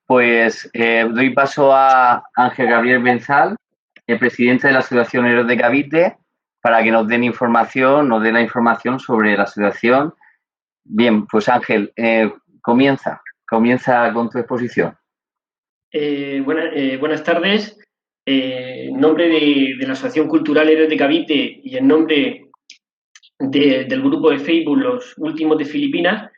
Pues doy paso a Ángel Gabriel Benzal, el presidente de la Asociación Héroes de Cavite, para que nos dé la información sobre la asociación. Bien, pues Ángel, comienza con tu exposición. Buenas tardes. En nombre de la Asociación Cultural Héroes de Cavite y en nombre del grupo de Facebook Los Últimos de Filipinas,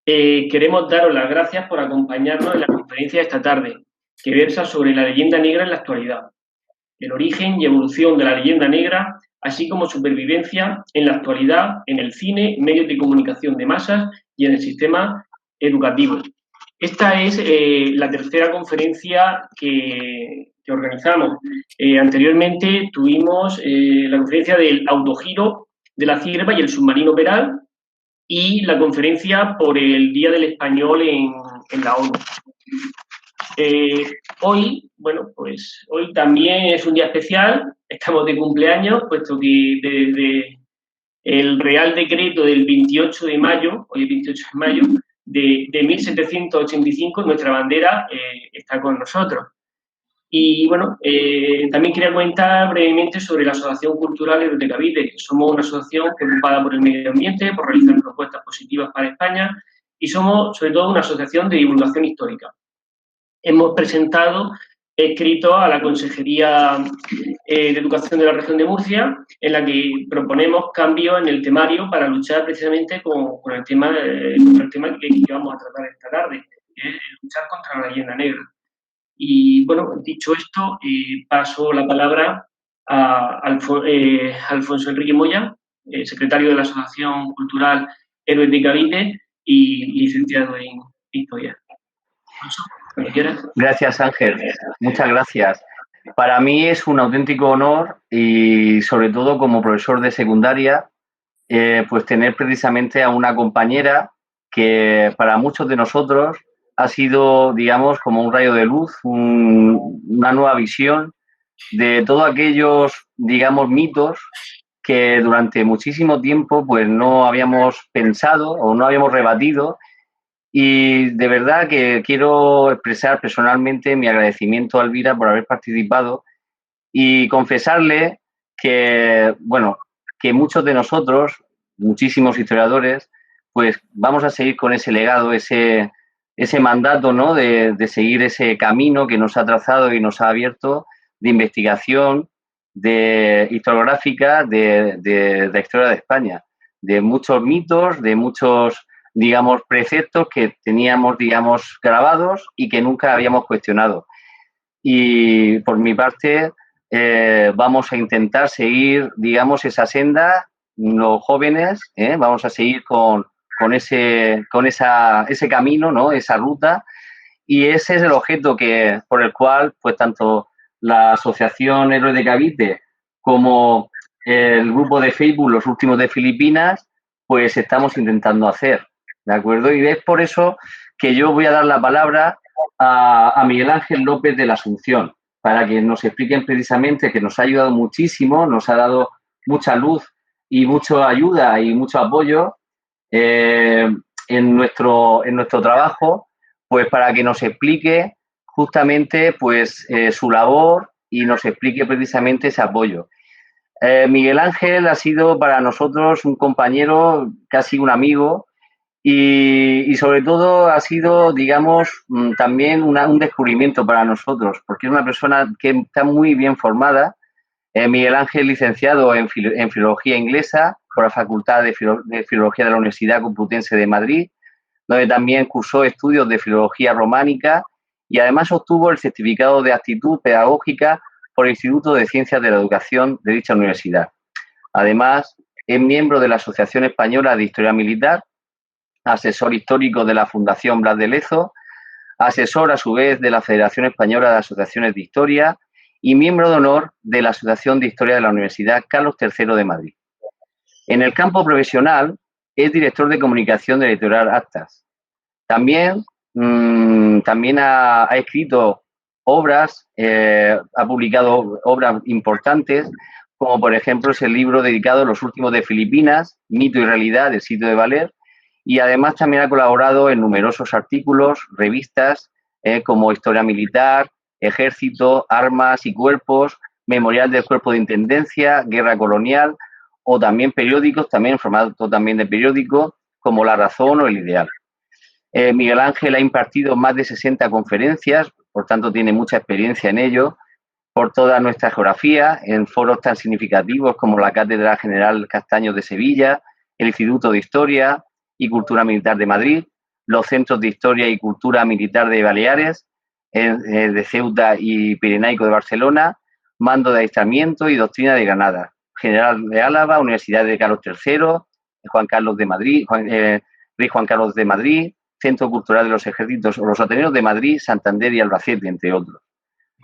queremos daros las gracias por acompañarnos en la conferencia de esta tarde, que versa sobre la leyenda negra en la actualidad, el origen y evolución de la leyenda negra, así como supervivencia en la actualidad en el cine, medios de comunicación de masas y en el sistema educativo. Esta es la tercera conferencia que organizamos. Anteriormente tuvimos la conferencia del autogiro de la cierva y el submarino Peral y la conferencia por el Día del Español en la ONU. Hoy también es un día especial, estamos de cumpleaños, puesto que desde el Real Decreto del 28 de mayo, hoy es 28 de mayo, de 1785, nuestra bandera está con nosotros. Y bueno, también quería comentar brevemente sobre la Asociación Cultural Héroes de Cavite. Somos una asociación preocupada por el medio ambiente, por realizar propuestas positivas para España y somos sobre todo una asociación de divulgación histórica. Hemos presentado escritos a la Consejería de Educación de la Región de Murcia, en la que proponemos cambios en el temario para luchar precisamente con el tema que vamos a tratar esta tarde, que es luchar contra la leyenda negra. Y bueno, dicho esto, paso la palabra a Alfonso Enrique Moya, secretario de la Asociación Cultural Héroes de Cavite y licenciado en Historia. Alfonso, cuando quieras. Gracias, Ángel. Muchas gracias. Para mí es un auténtico honor y sobre todo como profesor de secundaria, pues tener precisamente a una compañera que para muchos de nosotros ha sido, digamos, como un rayo de luz, una nueva visión de todos aquellos, digamos, mitos que durante muchísimo tiempo pues no habíamos pensado o no habíamos rebatido. Y de verdad que quiero expresar personalmente mi agradecimiento a Elvira por haber participado y confesarle que, bueno, que muchos de nosotros, muchísimos historiadores, pues vamos a seguir con ese legado, ese mandato, ¿no? De seguir ese camino que nos ha trazado y nos ha abierto de investigación, de historiográfica, de la historia de España, de muchos mitos, de muchos, digamos, preceptos que teníamos, digamos, grabados y que nunca habíamos cuestionado. Y por mi parte, vamos a intentar seguir, digamos, esa senda, los jóvenes, vamos a seguir con ese camino, ¿no? Esa ruta, y ese es el objeto por el cual, pues, tanto la Asociación Héroes de Cavite como el grupo de Facebook Los Últimos de Filipinas, pues estamos intentando hacer, ¿de acuerdo? Y es por eso que yo voy a dar la palabra a Miguel Ángel López de la Asunción, para que nos expliquen precisamente, que nos ha ayudado muchísimo, nos ha dado mucha luz y mucha ayuda y mucho apoyo en nuestro trabajo, pues para que nos explique justamente pues su labor y nos explique precisamente ese apoyo. Miguel Ángel ha sido para nosotros un compañero, casi un amigo, y sobre todo ha sido, digamos, también un descubrimiento para nosotros, porque es una persona que está muy bien formada. Miguel Ángel, licenciado en Filología Inglesa por la Facultad de Filología de la Universidad Complutense de Madrid, donde también cursó estudios de Filología Románica y además obtuvo el certificado de aptitud pedagógica por el Instituto de Ciencias de la Educación de dicha universidad. Además, es miembro de la Asociación Española de Historia Militar, asesor histórico de la Fundación Blas de Lezo, asesor a su vez de la Federación Española de Asociaciones de Historia y miembro de honor de la Asociación de Historia de la Universidad Carlos III de Madrid. En el campo profesional es director de comunicación de la editorial Actas. También ha escrito obras, ha publicado obras importantes, como por ejemplo es el libro dedicado a Los Últimos de Filipinas, Mito y Realidad del sitio de Valer, y además también ha colaborado en numerosos artículos, revistas como Historia Militar, Ejército, Armas y Cuerpos, Memorial del Cuerpo de Intendencia, Guerra Colonial, o también periódicos, también en formato también de periódico, como La Razón o El Ideal. Miguel Ángel ha impartido más de 60 conferencias, por tanto tiene mucha experiencia en ello, por toda nuestra geografía, en foros tan significativos como la Cátedra General Castaños de Sevilla, el Instituto de Historia y Cultura Militar de Madrid, los Centros de Historia y Cultura Militar de Baleares, de Ceuta y Pirenaico de Barcelona, Mando de Adiestramiento y Doctrina de Granada, General de Álava, Universidad de Carlos III, Juan Carlos de Madrid, Rey Juan Carlos de Madrid, Centro Cultural de los Ejércitos o los Ateneos de Madrid, Santander y Albacete, entre otros.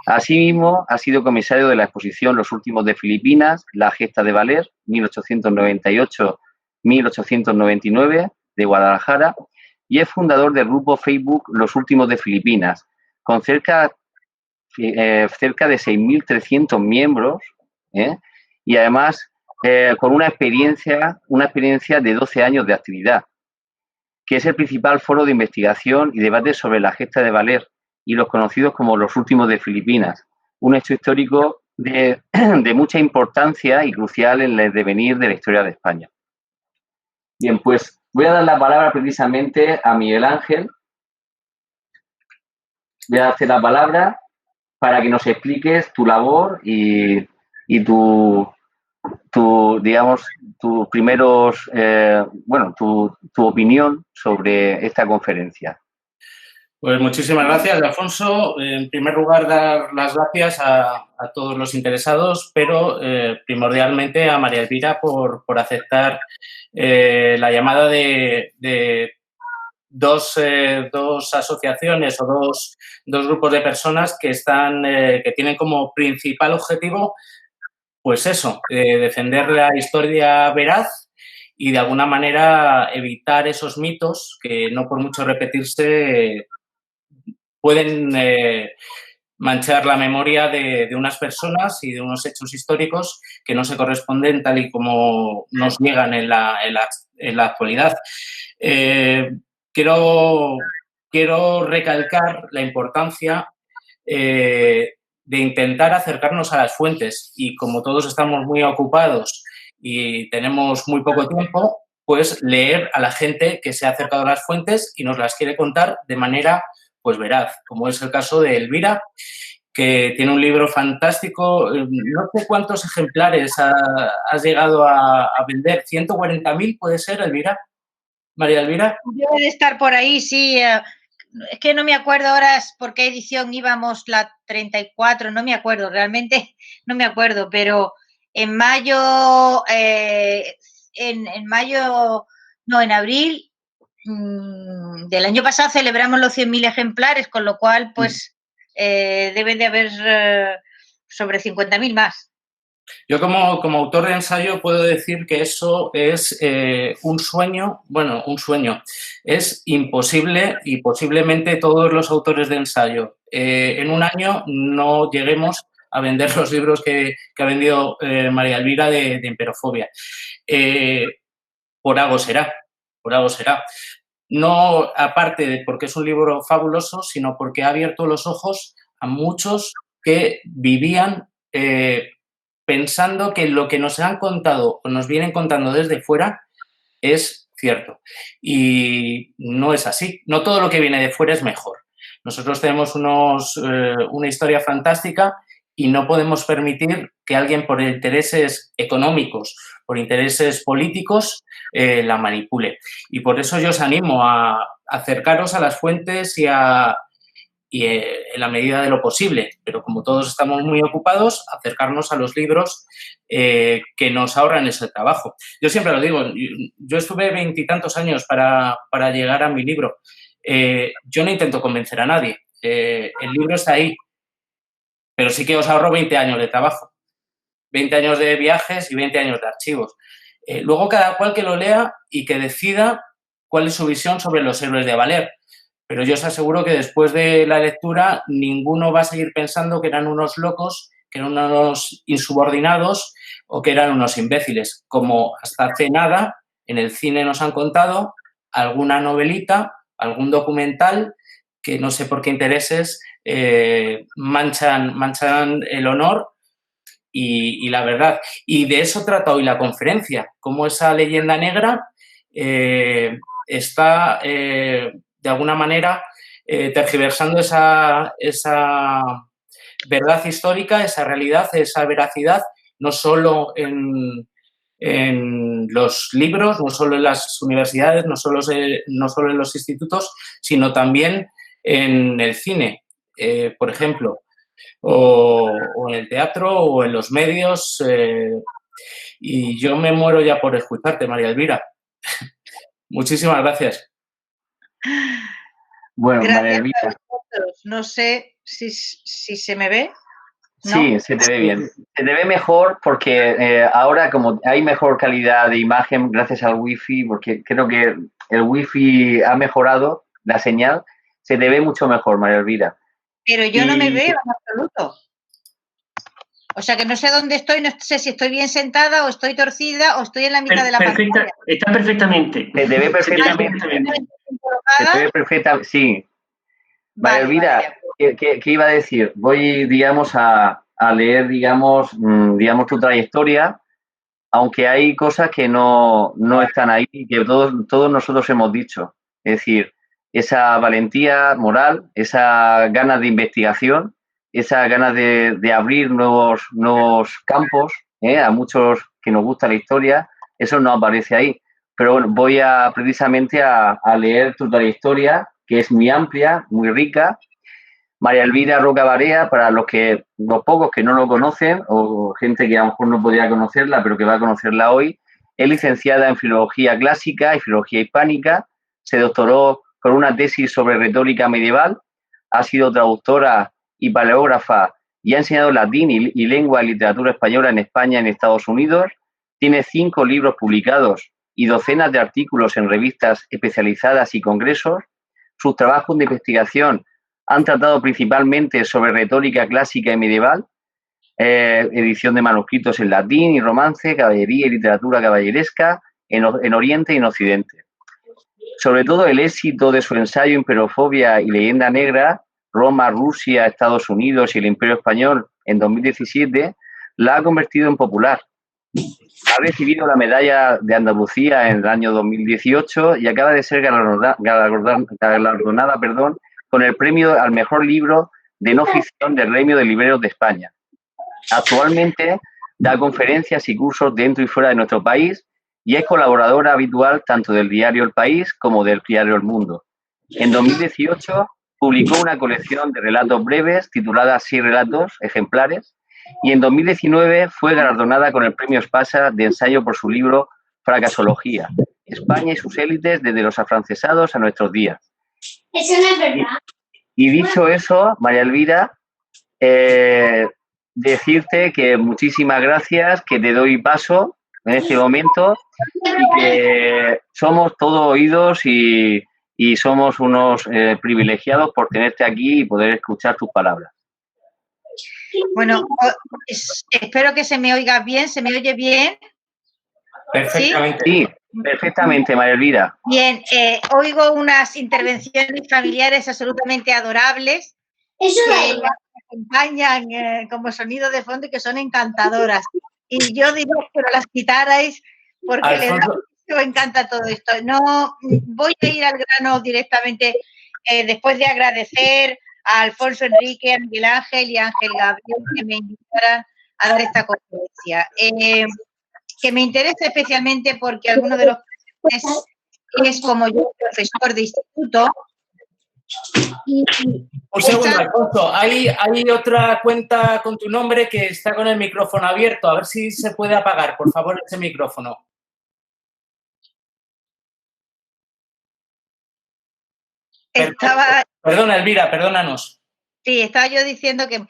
Asimismo, ha sido comisario de la exposición Los Últimos de Filipinas, La Gesta de Valer, 1898-1899, de Guadalajara, y es fundador del grupo Facebook Los Últimos de Filipinas, con cerca de 6.300 miembros, y además con una experiencia de 12 años de actividad, que es el principal foro de investigación y debate sobre la gesta de Valer y los conocidos como los últimos de Filipinas, un hecho histórico de mucha importancia y crucial en el devenir de la historia de España. Bien, pues voy a dar la palabra precisamente a Miguel Ángel. Voy a darte la palabra para que nos expliques tu labor y digamos, tus primeros, tu opinión sobre esta conferencia. Pues muchísimas gracias, Alfonso. En primer lugar, dar las gracias a todos los interesados, pero primordialmente a María Elvira por aceptar la llamada de dos asociaciones o dos grupos de personas que tienen como principal objetivo, pues eso, defender la historia veraz y de alguna manera evitar esos mitos que no por mucho repetirse pueden manchar la memoria de unas personas y de unos hechos históricos que no se corresponden tal y como nos llegan en la actualidad. Quiero recalcar la importancia de intentar acercarnos a las fuentes y como todos estamos muy ocupados y tenemos muy poco tiempo, pues leer a la gente que se ha acercado a las fuentes y nos las quiere contar de manera pues veraz, como es el caso de Elvira, que tiene un libro fantástico. No sé cuántos ejemplares has llegado a vender. ¿140.000 puede ser, Elvira? María Elvira. Debe de estar por ahí, sí. Es que no me acuerdo ahora por qué edición íbamos, la 34, no me acuerdo, realmente no me acuerdo, pero en mayo, en abril del año pasado celebramos los 100.000 ejemplares, con lo cual, pues, deben de haber sobre 50.000 más. Yo como autor de ensayo puedo decir que eso es un sueño, es imposible y posiblemente todos los autores de ensayo en un año no lleguemos a vender los libros que ha vendido María Elvira de Imperofobia. Por algo será. No aparte de porque es un libro fabuloso, sino porque ha abierto los ojos a muchos que vivían pensando que lo que nos han contado o nos vienen contando desde fuera es cierto. Y no es así. No todo lo que viene de fuera es mejor. Nosotros tenemos una historia fantástica y no podemos permitir que alguien por intereses económicos, por intereses políticos, la manipule. Y por eso yo os animo a acercaros a las fuentes y en la medida de lo posible, pero como todos estamos muy ocupados, acercarnos a los libros que nos ahorran ese trabajo. Yo siempre lo digo, yo estuve 20 y tantos años para llegar a mi libro. Yo no intento convencer a nadie. El libro está ahí, pero sí que os ahorro 20 años de trabajo, 20 años de viajes y 20 años de archivos. Luego cada cual que lo lea y que decida cuál es su visión sobre los héroes de Valer. Pero yo os aseguro que después de la lectura ninguno va a seguir pensando que eran unos locos, que eran unos insubordinados o que eran unos imbéciles. Como hasta hace nada en el cine nos han contado alguna novelita, algún documental que no sé por qué intereses manchan el honor y la verdad. Y de eso trata hoy la conferencia, cómo esa leyenda negra está, de alguna manera, tergiversando esa verdad histórica, esa realidad, esa veracidad, no solo en los libros, no solo en las universidades, no solo en los institutos, sino también en el cine, por ejemplo, o en el teatro o en los medios. Y yo me muero ya por escucharte, María Elvira. Muchísimas gracias. Bueno, María Gracias Elvira. a vosotros. No sé si se me ve. ¿No? Sí, se te ve bien. Se te ve mejor porque ahora como hay mejor calidad de imagen gracias al wifi, porque creo que el wifi ha mejorado la señal, se te ve mucho mejor, María Elvira. Pero yo no me veo en absoluto. O sea que no sé dónde estoy, no sé si estoy bien sentada o estoy torcida o estoy en la mitad de la pantalla. Está perfectamente. Se te ve perfectamente. Se te ve perfecta, sí. María Elvira, ¿qué iba a decir? Voy, digamos, a leer, digamos, tu trayectoria, aunque hay cosas que no están ahí, que todos nosotros hemos dicho. Es decir, esa valentía moral, esa ganas de investigación, esa ganas de abrir nuevos campos, a muchos que nos gusta la historia, eso no aparece ahí. Pero bueno, voy precisamente a leer tu trayectoria, que es muy amplia, muy rica. María Elvira Roca Barea, para los pocos que no lo conocen, o gente que a lo mejor no podría conocerla, pero que va a conocerla hoy, es licenciada en Filología Clásica y Filología Hispánica, se doctoró con una tesis sobre retórica medieval, ha sido traductora y paleógrafa y ha enseñado latín y lengua y literatura española en España y en Estados Unidos, tiene 5 libros publicados y docenas de artículos en revistas especializadas y congresos. Sus trabajos de investigación han tratado principalmente sobre retórica clásica y medieval, edición de manuscritos en latín y romance, caballería y literatura caballeresca en Oriente y en Occidente. Sobre todo el éxito de su ensayo Imperofobia y leyenda negra, Roma, Rusia, Estados Unidos y el Imperio Español en 2017, la ha convertido en popular. Ha recibido la medalla de Andalucía en el año 2018 y acaba de ser galardonada con el premio al mejor libro de no ficción del Gremio de Libreros de España. Actualmente da conferencias y cursos dentro y fuera de nuestro país y es colaboradora habitual tanto del diario El País como del diario El Mundo. En 2018 publicó una colección de relatos breves titulada 6 relatos ejemplares y en 2019 fue galardonada con el premio Espasa de ensayo por su libro Fracasología, España y sus élites desde los afrancesados a nuestros días. Eso no es verdad. Y dicho eso, María Elvira, decirte que muchísimas gracias, que te doy paso en este momento y que somos todos oídos y somos unos privilegiados por tenerte aquí y poder escuchar tus palabras. Bueno, espero que se me oiga bien, ¿se me oye bien? Perfectamente. Sí, perfectamente, María Elvira. Bien, oigo unas intervenciones familiares absolutamente adorables que me acompañan como sonido de fondo y que son encantadoras. Y yo diría que no las quitarais porque me encanta todo esto. No, voy a ir al grano directamente después de agradecer a Alfonso Enrique, a Miguel Ángel y a Ángel Gabriel que me invitaran a dar esta conferencia. Que me interesa especialmente porque alguno de los presentes es como yo, profesor de instituto. Un segundo, Alfonso. Hay otra cuenta con tu nombre que está con el micrófono abierto. A ver si se puede apagar, por favor, ese micrófono. Perdona, Elvira, perdónanos. Sí, estaba yo diciendo que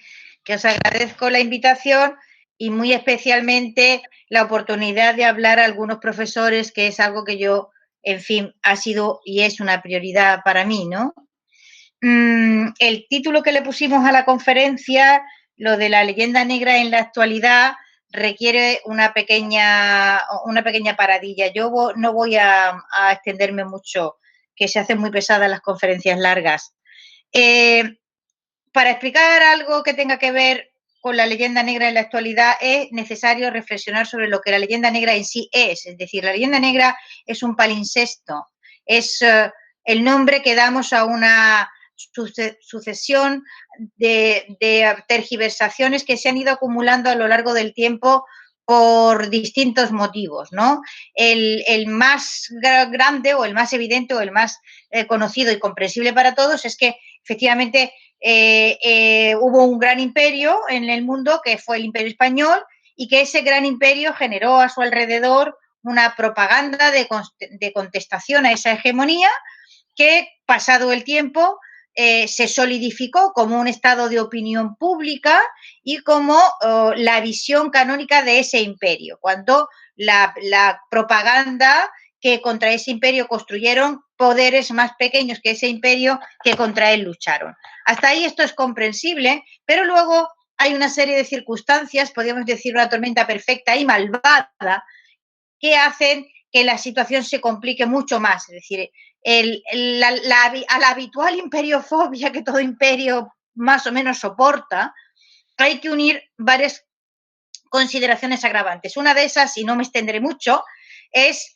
os agradezco la invitación y muy especialmente la oportunidad de hablar a algunos profesores, que es algo que yo, en fin, ha sido y es una prioridad para mí, ¿no? El título que le pusimos a la conferencia, lo de la leyenda negra en la actualidad, requiere una pequeña paradilla. Yo no voy a extenderme mucho, que se hacen muy pesadas las conferencias largas. Para explicar algo que tenga que ver con la leyenda negra en la actualidad es necesario reflexionar sobre lo que la leyenda negra en sí es. Es decir, la leyenda negra es un palincesto, es el nombre que damos a una sucesión de tergiversaciones que se han ido acumulando a lo largo del tiempo por distintos motivos, ¿no? El más grande o el más evidente o el más conocido y comprensible para todos es que efectivamente hubo un gran imperio en el mundo que fue el Imperio Español y que ese gran imperio generó a su alrededor una propaganda de contestación a esa hegemonía que, pasado el tiempo, se solidificó como un estado de opinión pública y como la visión canónica de ese imperio, cuando la propaganda que contra ese imperio construyeron poderes más pequeños que ese imperio que contra él lucharon. Hasta ahí esto es comprensible, pero luego hay una serie de circunstancias, podríamos decir una tormenta perfecta y malvada, que hacen que la situación se complique mucho más. Es decir, a la habitual imperiofobia que todo imperio más o menos soporta, hay que unir varias consideraciones agravantes. Una de esas, y no me extenderé mucho, es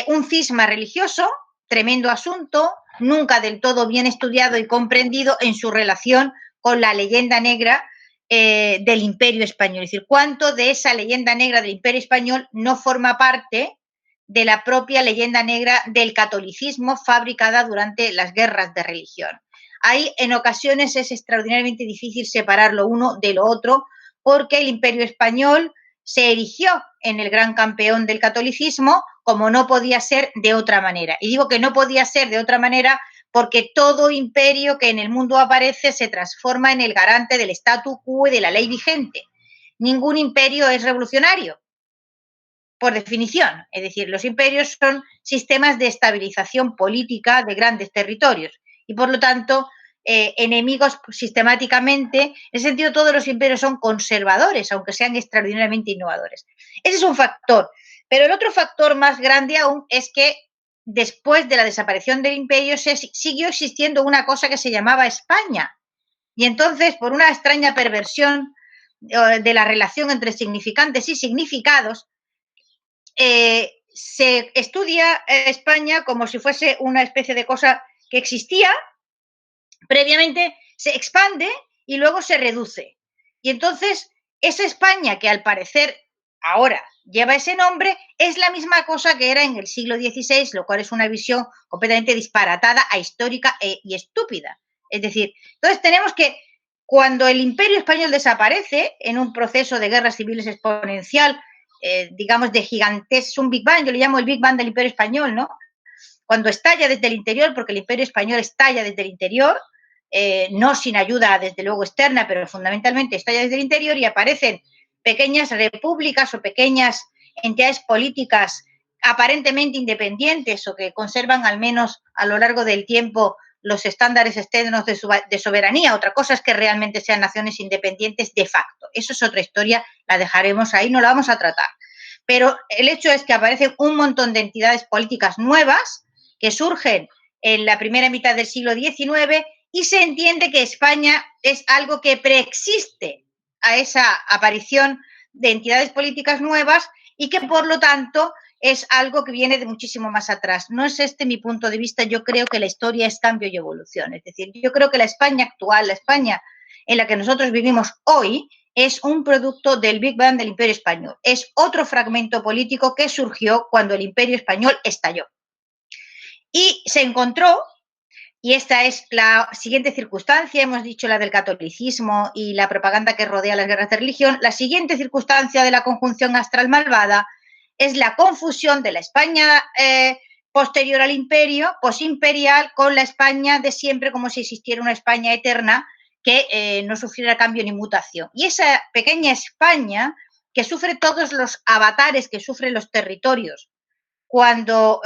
un cisma religioso, tremendo asunto, nunca del todo bien estudiado y comprendido en su relación con la leyenda negra del Imperio Español. Es decir, cuánto de esa leyenda negra del Imperio Español no forma parte de la propia leyenda negra del catolicismo fabricada durante las guerras de religión. Ahí en ocasiones es extraordinariamente difícil separar lo uno de lo otro, porque el Imperio Español se erigió en el gran campeón del catolicismo, como no podía ser de otra manera. Y digo que no podía ser de otra manera porque todo imperio que en el mundo aparece se transforma en el garante del statu quo y de la ley vigente. Ningún imperio es revolucionario, por definición. Es decir, los imperios son sistemas de estabilización política de grandes territorios y, por lo tanto, enemigos sistemáticamente. En ese sentido, todos los imperios son conservadores, aunque sean extraordinariamente innovadores. Ese es un factor. Pero el otro factor más grande aún es que después de la desaparición del imperio siguió existiendo una cosa que se llamaba España. Y entonces, por una extraña perversión de la relación entre significantes y significados, se estudia España como si fuese una especie de cosa que existía previamente, se expande y luego se reduce. Y entonces, esa España que al parecer ahora lleva ese nombre es la misma cosa que era en el siglo XVI, lo cual es una visión completamente disparatada, ahistórica y estúpida. Es decir, entonces tenemos que, cuando el Imperio Español desaparece en un proceso de guerras civiles exponencial, digamos de gigantes, un Big Bang, yo le llamo el Big Bang del Imperio Español, ¿no? Cuando estalla desde el interior, porque el Imperio Español estalla desde el interior, no sin ayuda desde luego externa, pero fundamentalmente estalla desde el interior y aparecen pequeñas repúblicas o pequeñas entidades políticas aparentemente independientes o que conservan al menos a lo largo del tiempo los estándares externos de soberanía. Otra cosa es que realmente sean naciones independientes de facto. Eso es otra historia, la dejaremos ahí, no la vamos a tratar. Pero el hecho es que aparecen un montón de entidades políticas nuevas que surgen en la primera mitad del siglo XIX y se entiende que España es algo que preexiste a esa aparición de entidades políticas nuevas y que, por lo tanto, es algo que viene de muchísimo más atrás. No es este mi punto de vista. Yo creo que la historia es cambio y evolución. Es decir, yo creo que la España actual, la España en la que nosotros vivimos hoy, es un producto del Big Bang del Imperio Español. Es otro fragmento político que surgió cuando el Imperio Español estalló. Y se encontró, y esta es la siguiente circunstancia, hemos dicho la del catolicismo y la propaganda que rodea las guerras de religión, la siguiente circunstancia de la conjunción astral malvada es la confusión de la España posterior al imperio, posimperial, con la España de siempre, como si existiera una España eterna que no sufriera cambio ni mutación. Y esa pequeña España, que sufre todos los avatares que sufren los territorios, cuando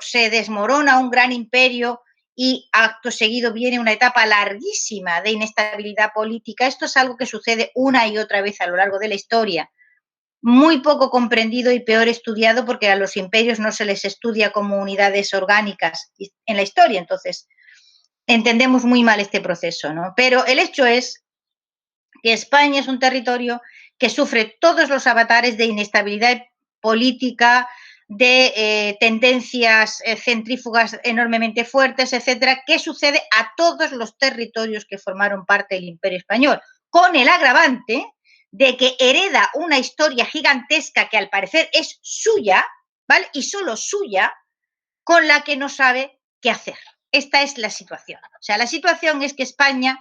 se desmorona un gran imperio y acto seguido viene una etapa larguísima de inestabilidad política, esto es algo que sucede una y otra vez a lo largo de la historia, muy poco comprendido y peor estudiado porque a los imperios no se les estudia como unidades orgánicas en la historia. Entonces, entendemos muy mal este proceso, ¿no? Pero el hecho es que España es un territorio que sufre todos los avatares de inestabilidad política, de tendencias centrífugas enormemente fuertes, etcétera, que sucede a todos los territorios que formaron parte del Imperio Español, con el agravante de que hereda una historia gigantesca que al parecer es suya, ¿vale? Y solo suya, con la que no sabe qué hacer. Esta es la situación. O sea, la situación es que España,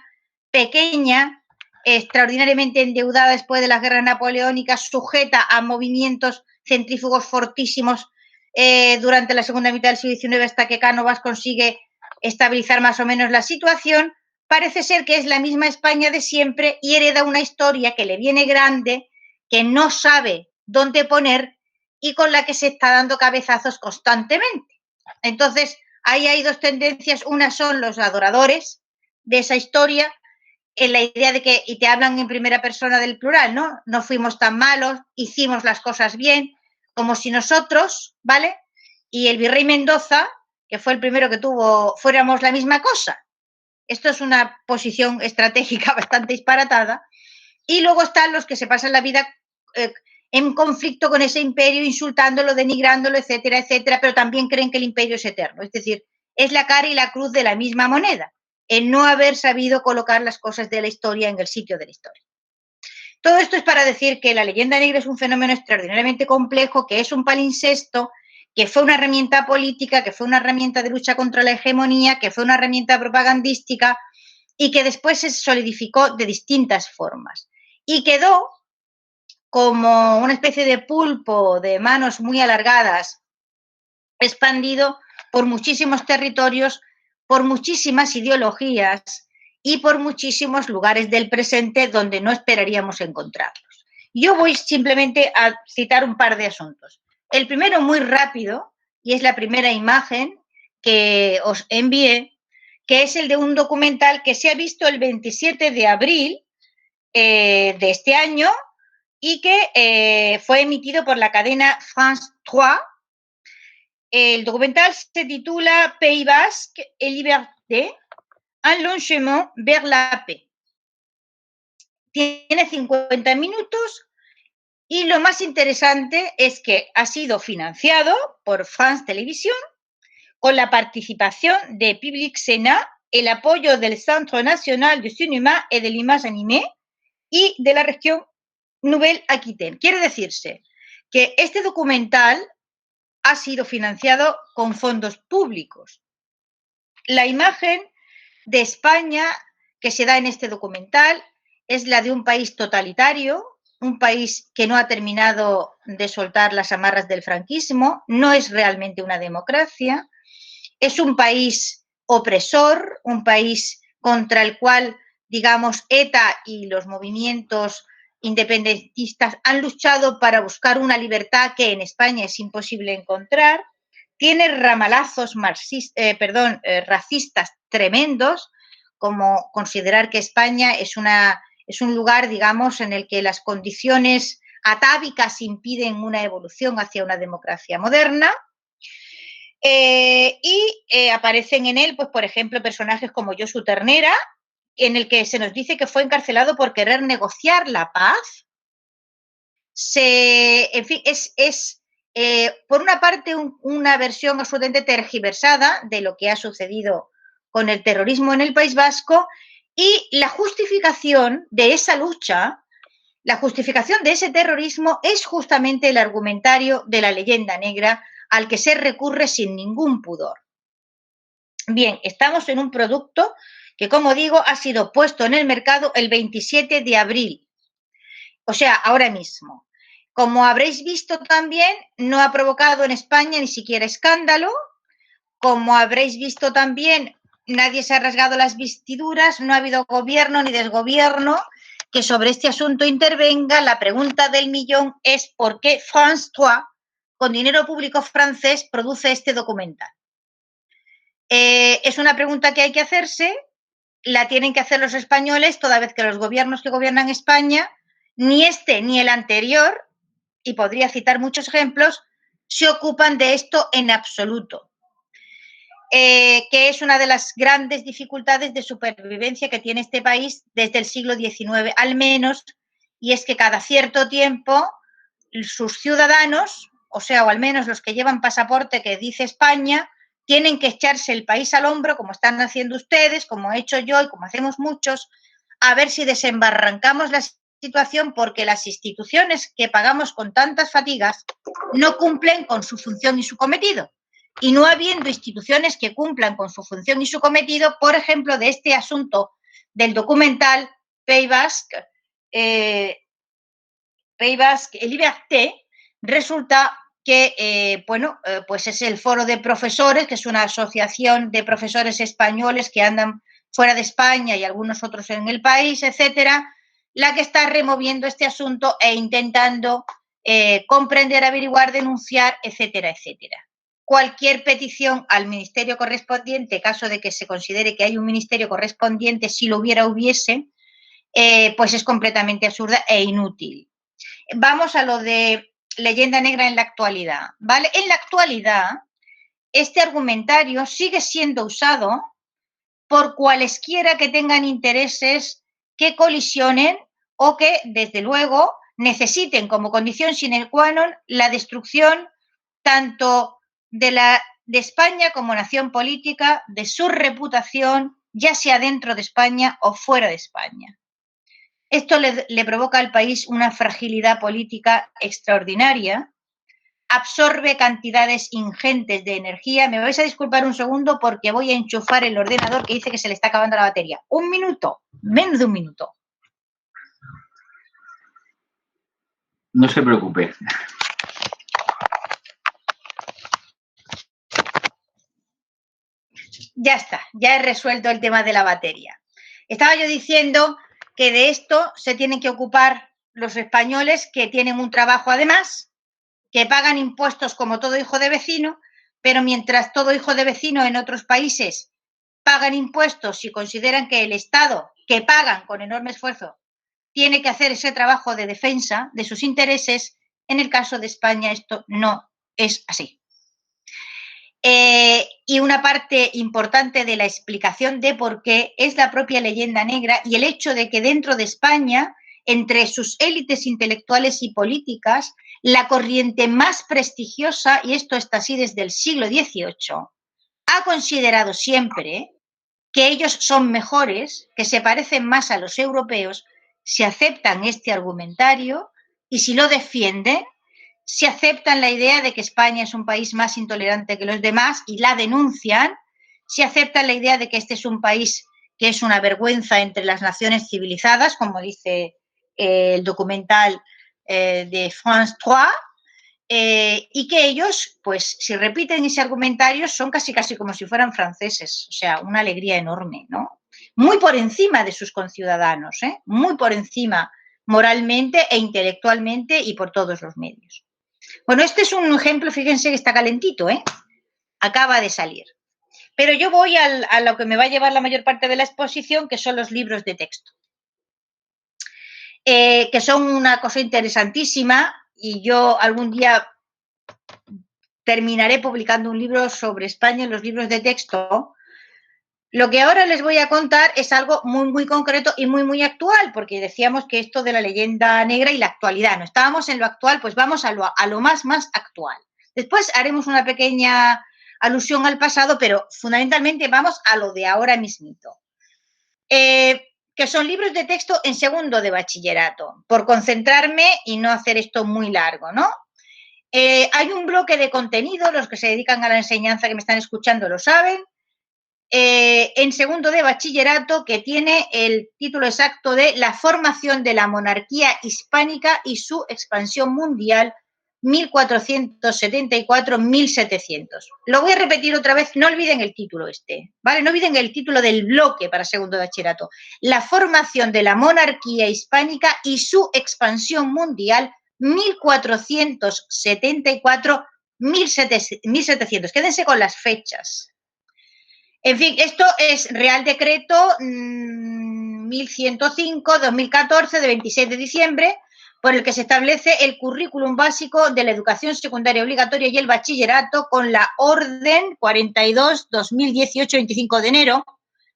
pequeña, extraordinariamente endeudada después de las guerras napoleónicas, sujeta a movimientos centrífugos fortísimos durante la segunda mitad del siglo XIX hasta que Cánovas consigue estabilizar más o menos la situación, parece ser que es la misma España de siempre y hereda una historia que le viene grande, que no sabe dónde poner y con la que se está dando cabezazos constantemente. Entonces, ahí hay dos tendencias. Una son los adoradores de esa historia, en la idea de que, y te hablan en primera persona del plural, ¿no? No fuimos tan malos, hicimos las cosas bien, como si nosotros, ¿vale? Y el virrey Mendoza, que fue el primero que tuvo, fuéramos la misma cosa. Esto es una posición estratégica bastante disparatada. Y luego están los que se pasan la vida en conflicto con ese imperio, insultándolo, denigrándolo, etcétera, etcétera, pero también creen que el imperio es eterno. Es decir, es la cara y la cruz de la misma moneda, el no haber sabido colocar las cosas de la historia en el sitio de la historia. Todo esto es para decir que la leyenda negra es un fenómeno extraordinariamente complejo, que es un palincesto, que fue una herramienta política, que fue una herramienta de lucha contra la hegemonía, que fue una herramienta propagandística y que después se solidificó de distintas formas. Y quedó como una especie de pulpo de manos muy alargadas, expandido por muchísimos territorios, por muchísimas ideologías y por muchísimos lugares del presente donde no esperaríamos encontrarlos. Yo voy simplemente a citar un par de asuntos. El primero, muy rápido, y es la primera imagen que os envié, que es el de un documental que se ha visto el 27 de abril de este año y que fue emitido por la cadena France 3. El documental se titula Pays Basque et Liberté, un long chemin vers la paix. Tiene 50 minutos y lo más interesante es que ha sido financiado por France Televisión con la participación de Public Sénat, el apoyo del Centre National du Cinéma et de l'Image Animée y de la región Nouvelle-Aquitaine. Quiere decirse que este documental ha sido financiado con fondos públicos. La imagen de España que se da en este documental es la de un país totalitario, un país que no ha terminado de soltar las amarras del franquismo, no es realmente una democracia, es un país opresor, un país contra el cual, digamos, ETA y los movimientos independentistas han luchado para buscar una libertad que en España es imposible encontrar. Tiene ramalazos racistas tremendos, como considerar que España es un lugar, digamos, en el que las condiciones atávicas impiden una evolución hacia una democracia moderna. Aparecen en él, pues, por ejemplo, personajes como Josu Ternera, en el que se nos dice que fue encarcelado por querer negociar la paz. En fin, es por una parte una versión absolutamente tergiversada de lo que ha sucedido con el terrorismo en el País Vasco y la justificación de esa lucha, la justificación de ese terrorismo es justamente el argumentario de la leyenda negra al que se recurre sin ningún pudor. Bien, estamos en un producto que, como digo, ha sido puesto en el mercado el 27 de abril, o sea, ahora mismo. Como habréis visto también, no ha provocado en España ni siquiera escándalo. Como habréis visto también, nadie se ha rasgado las vestiduras, no ha habido gobierno ni desgobierno que sobre este asunto intervenga. La pregunta del millón es ¿por qué France 3, con dinero público francés, produce este documental? Es una pregunta que hay que hacerse, la tienen que hacer los españoles, toda vez que los gobiernos que gobiernan España, ni este ni el anterior, y podría citar muchos ejemplos, se ocupan de esto en absoluto. que es una de las grandes dificultades de supervivencia que tiene este país desde el siglo XIX al menos, y es que cada cierto tiempo sus ciudadanos, o al menos los que llevan pasaporte que dice España, tienen que echarse el país al hombro, como están haciendo ustedes, como he hecho yo y como hacemos muchos, a ver si desembarrancamos la situación, porque las instituciones que pagamos con tantas fatigas no cumplen con su función y su cometido. Y no habiendo instituciones que cumplan con su función y su cometido, por ejemplo, de este asunto del documental Pays Basque, Liberté, resulta que, pues es el Foro de Profesores, que es una asociación de profesores españoles que andan fuera de España y algunos otros en el país, etcétera, la que está removiendo este asunto e intentando comprender, averiguar, denunciar, etcétera, etcétera. Cualquier petición al ministerio correspondiente, caso de que se considere que hay un ministerio correspondiente, si lo hubiese, pues es completamente absurda e inútil. Vamos a lo de leyenda negra en la actualidad, ¿vale? En la actualidad, este argumentario sigue siendo usado por cualesquiera que tengan intereses que colisionen o que, desde luego, necesiten como condición sine qua non la destrucción tanto de España como nación política, de su reputación, ya sea dentro de España o fuera de España. Esto le provoca al país una fragilidad política extraordinaria, absorbe cantidades ingentes de energía. Me vais a disculpar un segundo porque voy a enchufar el ordenador que dice que se le está acabando la batería. Un minuto, menos de un minuto. No se preocupe. Ya está, ya he resuelto el tema de la batería. Estaba yo diciendo que de esto se tienen que ocupar los españoles que tienen un trabajo además, que pagan impuestos como todo hijo de vecino, pero mientras todo hijo de vecino en otros países pagan impuestos y consideran que el Estado, que pagan con enorme esfuerzo, tiene que hacer ese trabajo de defensa de sus intereses, en el caso de España esto no es así. Y una parte importante de la explicación de por qué es la propia leyenda negra y el hecho de que dentro de España, entre sus élites intelectuales y políticas, la corriente más prestigiosa, y esto está así desde el siglo XVIII, ha considerado siempre que ellos son mejores, que se parecen más a los europeos, si aceptan este argumentario y si lo defienden, si aceptan la idea de que España es un país más intolerante que los demás y la denuncian, si aceptan la idea de que este es un país que es una vergüenza entre las naciones civilizadas, como dice el documental de France 3, y que ellos, pues, si repiten ese argumentario, son casi como si fueran franceses, o sea, una alegría enorme, ¿no? Muy por encima de sus conciudadanos, muy por encima moralmente e intelectualmente y por todos los medios. Bueno, este es un ejemplo, fíjense que está calentito, acaba de salir. Pero yo voy a lo que me va a llevar la mayor parte de la exposición, que son los libros de texto, que son una cosa interesantísima y yo algún día terminaré publicando un libro sobre España en los libros de texto. Lo que ahora les voy a contar es algo muy, muy concreto y muy, muy actual, porque decíamos que esto de la leyenda negra y la actualidad, no estábamos en lo actual, pues vamos a lo más actual. Después haremos una pequeña alusión al pasado, pero fundamentalmente vamos a lo de ahora mismito. Que son libros de texto en segundo de bachillerato, por concentrarme y no hacer esto muy largo, ¿no? Hay un bloque de contenido, los que se dedican a la enseñanza que me están escuchando lo saben, en segundo de bachillerato, que tiene el título exacto de La formación de la monarquía hispánica y su expansión mundial 1474-1700. Lo voy a repetir otra vez, no olviden el título ¿vale? No olviden el título del bloque para segundo de bachillerato. La formación de la monarquía hispánica y su expansión mundial 1474-1700. Quédense con las fechas. En fin, esto es Real Decreto 1105-2014 de 26 de diciembre, por el que se establece el currículum básico de la educación secundaria obligatoria y el bachillerato con la Orden 42/2018, 25 de enero,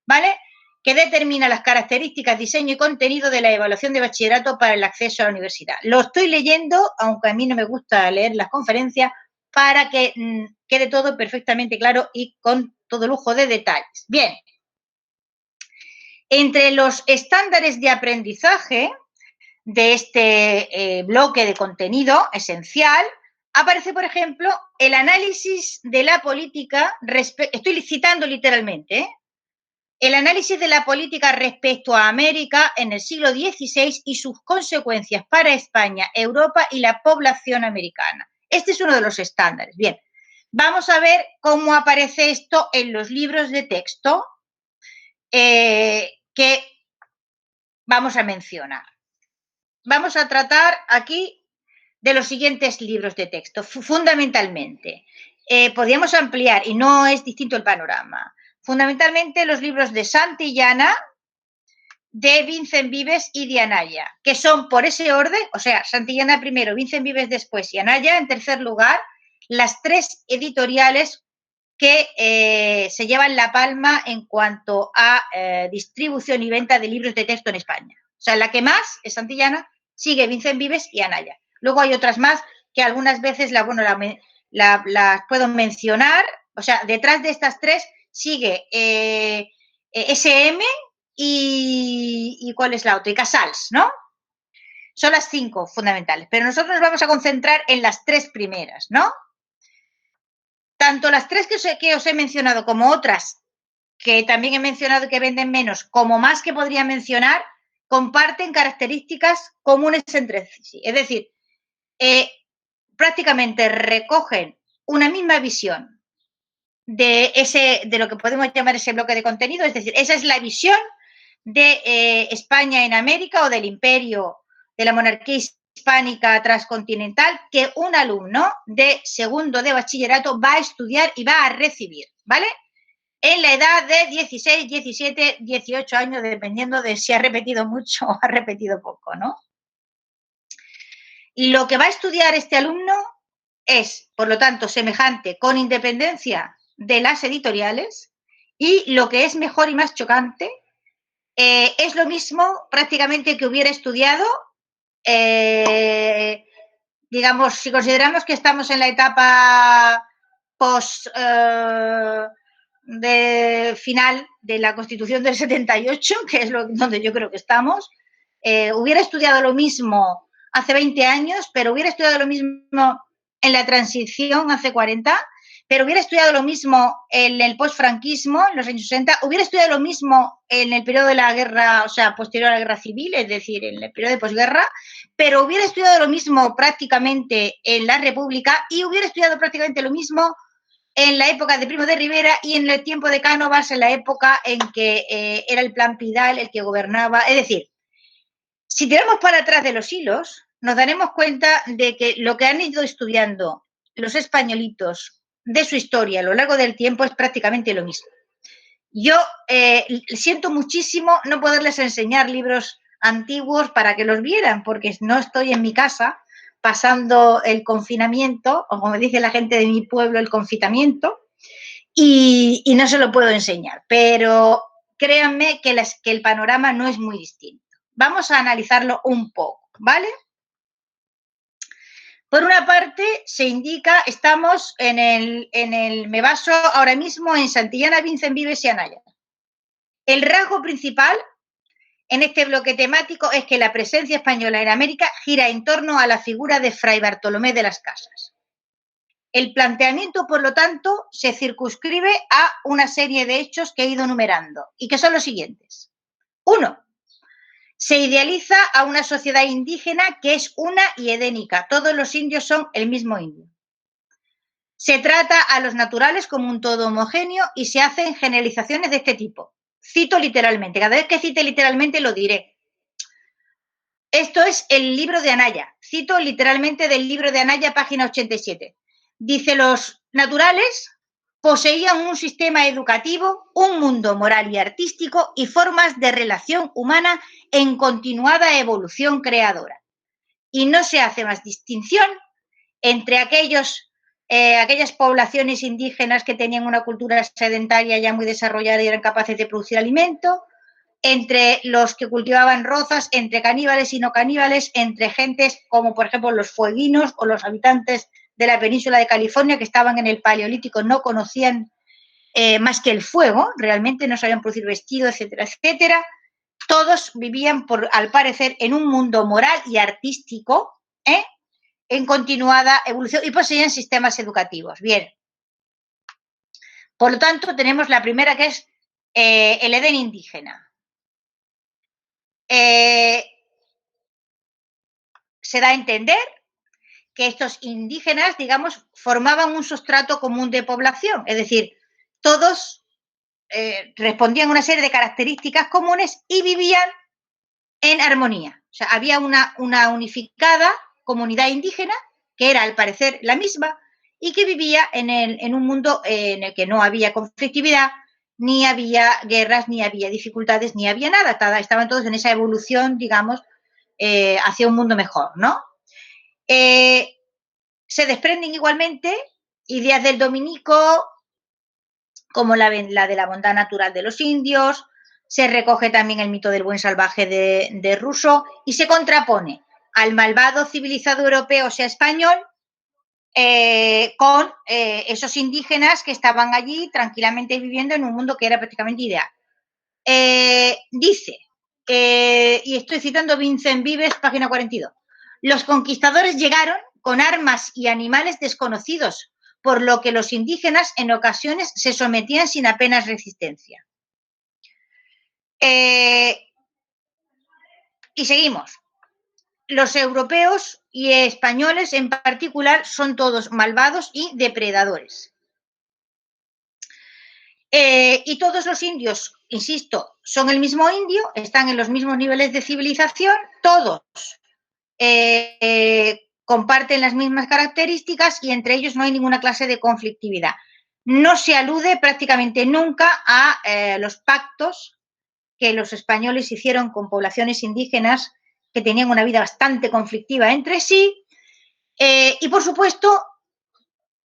¿vale?, que determina las características, diseño y contenido de la evaluación de bachillerato para el acceso a la universidad. Lo estoy leyendo, aunque a mí no me gusta leer las conferencias, para que quede todo perfectamente claro y con todo lujo de detalles. Bien, entre los estándares de aprendizaje de este bloque de contenido esencial aparece, por ejemplo, el análisis de la política, estoy citando literalmente, el análisis de la política respecto a América en el siglo XVI y sus consecuencias para España, Europa y la población americana. Este es uno de los estándares. Bien, vamos a ver cómo aparece esto en los libros de texto que vamos a mencionar. Vamos a tratar aquí de los siguientes libros de texto, fundamentalmente. Podríamos ampliar y no es distinto el panorama. Fundamentalmente los libros de Santillana, de Vicent Vives y de Anaya, que son por ese orden, o sea, Santillana primero, Vicent Vives después y Anaya en tercer lugar, las tres editoriales que se llevan la palma en cuanto a distribución y venta de libros de texto en España. O sea, la que más es Santillana, sigue Vicent Vives y Anaya. Luego hay otras más que algunas veces las puedo mencionar, o sea, detrás de estas tres sigue SM y ¿cuál es la otra? Y Casals, ¿no? Son las 5 fundamentales, pero nosotros nos vamos a concentrar en las 3 primeras, ¿no? Tanto las 3 que os he mencionado como otras que también he mencionado que venden menos, como más que podría mencionar, comparten características comunes entre sí. Es decir, prácticamente recogen una misma visión de lo que podemos llamar ese bloque de contenido, es decir, esa es la visión de España en América o del imperio de la monarquía hispánica transcontinental que un alumno de segundo de bachillerato va a estudiar y va a recibir, ¿vale? En la edad de 16, 17, 18 años, dependiendo de si ha repetido mucho o ha repetido poco, ¿no? Lo que va a estudiar este alumno es, por lo tanto, semejante con independencia de las editoriales y lo que es mejor y más chocante, es lo mismo prácticamente que hubiera estudiado, digamos, si consideramos que estamos en la etapa post de final de la Constitución del 78, que es donde yo creo que estamos, hubiera estudiado lo mismo hace 20 años, pero hubiera estudiado lo mismo en la transición hace 40, pero hubiera estudiado lo mismo en el postfranquismo, en los años 60, hubiera estudiado lo mismo en el periodo de la guerra, o sea, posterior a la guerra civil, es decir, en el periodo de posguerra, pero hubiera estudiado lo mismo prácticamente en la República y hubiera estudiado prácticamente lo mismo en la época de Primo de Rivera y en el tiempo de Cánovas, en la época en que era el plan Pidal el que gobernaba. Es decir, si tiramos para atrás de los hilos, nos daremos cuenta de que lo que han ido estudiando los españolitos de su historia a lo largo del tiempo es prácticamente lo mismo. Yo siento muchísimo no poderles enseñar libros antiguos para que los vieran, porque no estoy en mi casa pasando el confinamiento, o como dice la gente de mi pueblo, el confitamiento, y no se lo puedo enseñar. Pero créanme que el panorama no es muy distinto. Vamos a analizarlo un poco, ¿vale? Por una parte, se indica, estamos me baso ahora mismo en Santillana, Vicent Vives y Anaya. El rasgo principal en este bloque temático es que la presencia española en América gira en torno a la figura de Fray Bartolomé de las Casas. El planteamiento, por lo tanto, se circunscribe a una serie de hechos que he ido enumerando y que son los siguientes. 1. Se idealiza a una sociedad indígena que es una y edénica. Todos los indios son el mismo indio. Se trata a los naturales como un todo homogéneo y se hacen generalizaciones de este tipo. Cito literalmente. Cada vez que cite literalmente lo diré. Esto es el libro de Anaya. Cito literalmente del libro de Anaya, página 87. Dice, los naturales poseían un sistema educativo, un mundo moral y artístico y formas de relación humana en continuada evolución creadora. y no se hace más distinción entre aquellas poblaciones indígenas que tenían una cultura sedentaria ya muy desarrollada y eran capaces de producir alimento, entre los que cultivaban rozas, entre caníbales y no caníbales, entre gentes como por ejemplo los fueguinos o los habitantes de la península de California que estaban en el Paleolítico, no conocían más que el fuego, realmente no sabían producir vestido, etcétera, etcétera. Todos vivían, al parecer, en un mundo moral y artístico, en continuada evolución y poseían sistemas educativos. Bien. Por lo tanto, tenemos la primera, que es el Edén indígena. Se da a entender que estos indígenas, digamos, formaban un sustrato común de población, es decir, todos respondían a una serie de características comunes y vivían en armonía. O sea, había una unificada comunidad indígena que era, al parecer, la misma y que vivía en un mundo en el que no había conflictividad, ni había guerras, ni había dificultades, ni había nada. Estaban todos en esa evolución, digamos, hacia un mundo mejor, ¿no? Se desprenden igualmente ideas del dominico, como la de la bondad natural de los indios, se recoge también el mito del buen salvaje de Rousseau y se contrapone al malvado civilizado europeo, o sea, español, con esos indígenas que estaban allí tranquilamente viviendo en un mundo que era prácticamente ideal. Dice, y estoy citando Vincent Vives, página 42, los conquistadores llegaron con armas y animales desconocidos, por lo que los indígenas en ocasiones se sometían sin apenas resistencia. Y seguimos. Los europeos y españoles en particular son todos malvados y depredadores. Y todos los indios, insisto, son el mismo indio, están en los mismos niveles de civilización, todos comparten las mismas características y entre ellos no hay ninguna clase de conflictividad. No se alude prácticamente nunca a los pactos que los españoles hicieron con poblaciones indígenas que tenían una vida bastante conflictiva entre sí y, por supuesto,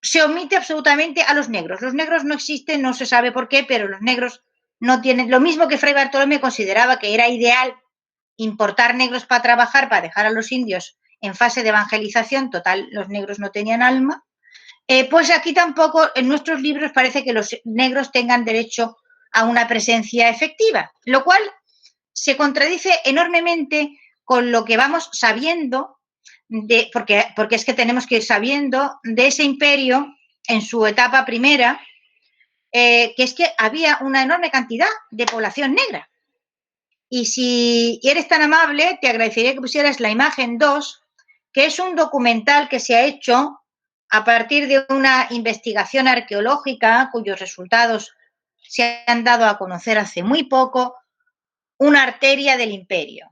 se omite absolutamente a los negros. Los negros no existen, no se sabe por qué, pero los negros no tienen... Lo mismo que Fray Bartolomé consideraba que era ideal importar negros para trabajar, para dejar a los indios en fase de evangelización, total, los negros no tenían alma, pues aquí tampoco en nuestros libros parece que los negros tengan derecho a una presencia efectiva, lo cual se contradice enormemente con lo que vamos sabiendo, porque es que tenemos que ir sabiendo de ese imperio en su etapa primera, que es que había una enorme cantidad de población negra. Y si eres tan amable, te agradecería que pusieras la imagen 2, que es un documental que se ha hecho a partir de una investigación arqueológica cuyos resultados se han dado a conocer hace muy poco, una arteria del imperio.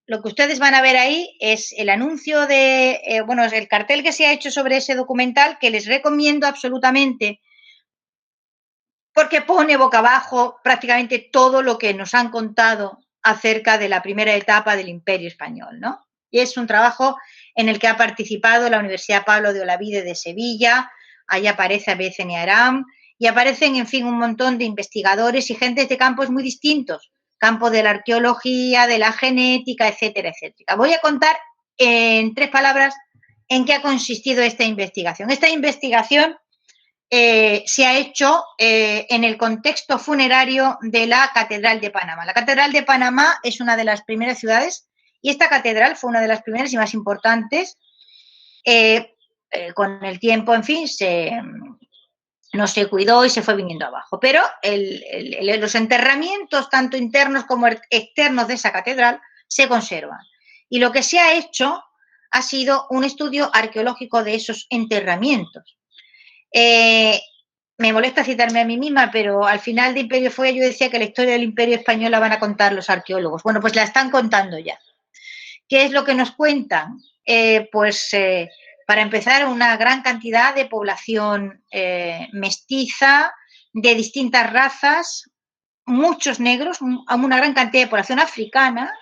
Lo que ustedes van a ver ahí es el anuncio de, es el cartel que se ha hecho sobre ese documental, que les recomiendo absolutamente porque pone boca abajo prácticamente todo lo que nos han contado acerca de la primera etapa del Imperio Español, ¿no? Y es un trabajo en el que ha participado la Universidad Pablo de Olavide de Sevilla, ahí aparece Abecenia Aram, y aparecen, en fin, un montón de investigadores y gentes de campos muy distintos, campo de la arqueología, de la genética, etcétera, etcétera. Voy a contar en 3 palabras en qué ha consistido esta investigación. Esta investigación se ha hecho en el contexto funerario de la Catedral de Panamá. La Catedral de Panamá es una de las primeras ciudades y esta catedral fue una de las primeras y más importantes. Con el tiempo, en fin, no se cuidó y se fue viniendo abajo. Pero los enterramientos, tanto internos como externos de esa catedral, se conservan. Y lo que se ha hecho ha sido un estudio arqueológico de esos enterramientos. Me molesta citarme a mí misma, pero al final de Imperio Fuego yo decía que la historia del Imperio Español la van a contar los arqueólogos. Bueno, pues la están contando ya. ¿Qué es lo que nos cuentan? Para empezar, una gran cantidad de población mestiza, de distintas razas, muchos negros, una gran cantidad de población africana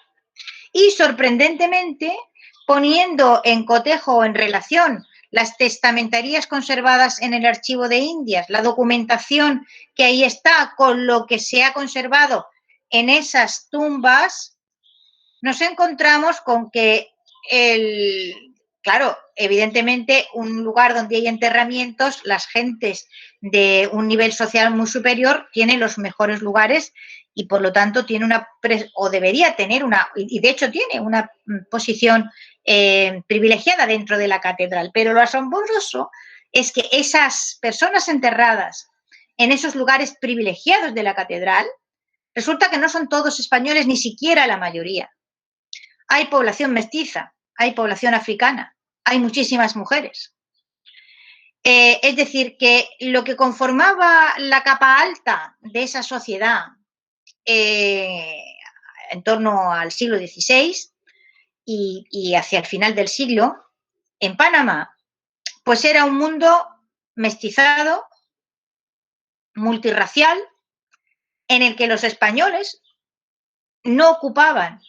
y, sorprendentemente, poniendo en cotejo o en relación las testamentarías conservadas en el Archivo de Indias, la documentación que ahí está con lo que se ha conservado en esas tumbas, nos encontramos con que claro, evidentemente un lugar donde hay enterramientos, las gentes de un nivel social muy superior tienen los mejores lugares y por lo tanto tiene o debería tener y de hecho tiene una posición privilegiada dentro de la catedral. Pero lo asombroso es que esas personas enterradas en esos lugares privilegiados de la catedral, resulta que no son todos españoles, ni siquiera la mayoría. Hay población mestiza, hay población africana, hay muchísimas mujeres. Es decir, que lo que conformaba la capa alta de esa sociedad en torno al siglo XVI y hacia el final del siglo, en Panamá, pues era un mundo mestizado, multirracial, en el que los españoles no ocupaban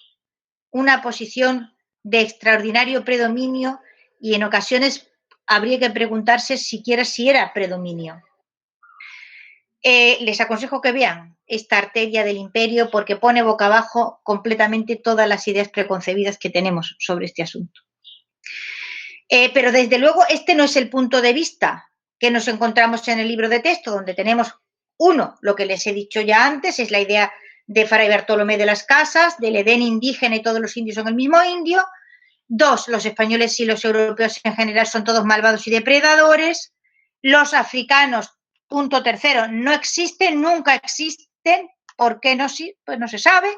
una posición de extraordinario predominio y en ocasiones habría que preguntarse siquiera si era predominio. Les aconsejo que vean esta arteria del imperio porque pone boca abajo completamente todas las ideas preconcebidas que tenemos sobre este asunto. Pero desde luego este no es el punto de vista que nos encontramos en el libro de texto, donde tenemos, uno, lo que les he dicho ya antes, es la idea de Fray Bartolomé de las Casas, del Edén indígena y todos los indios son el mismo indio. Dos, los españoles y los europeos en general son todos malvados y depredadores. Los africanos, punto tercero, no existen, nunca existen. ¿Por qué no? Pues no se sabe.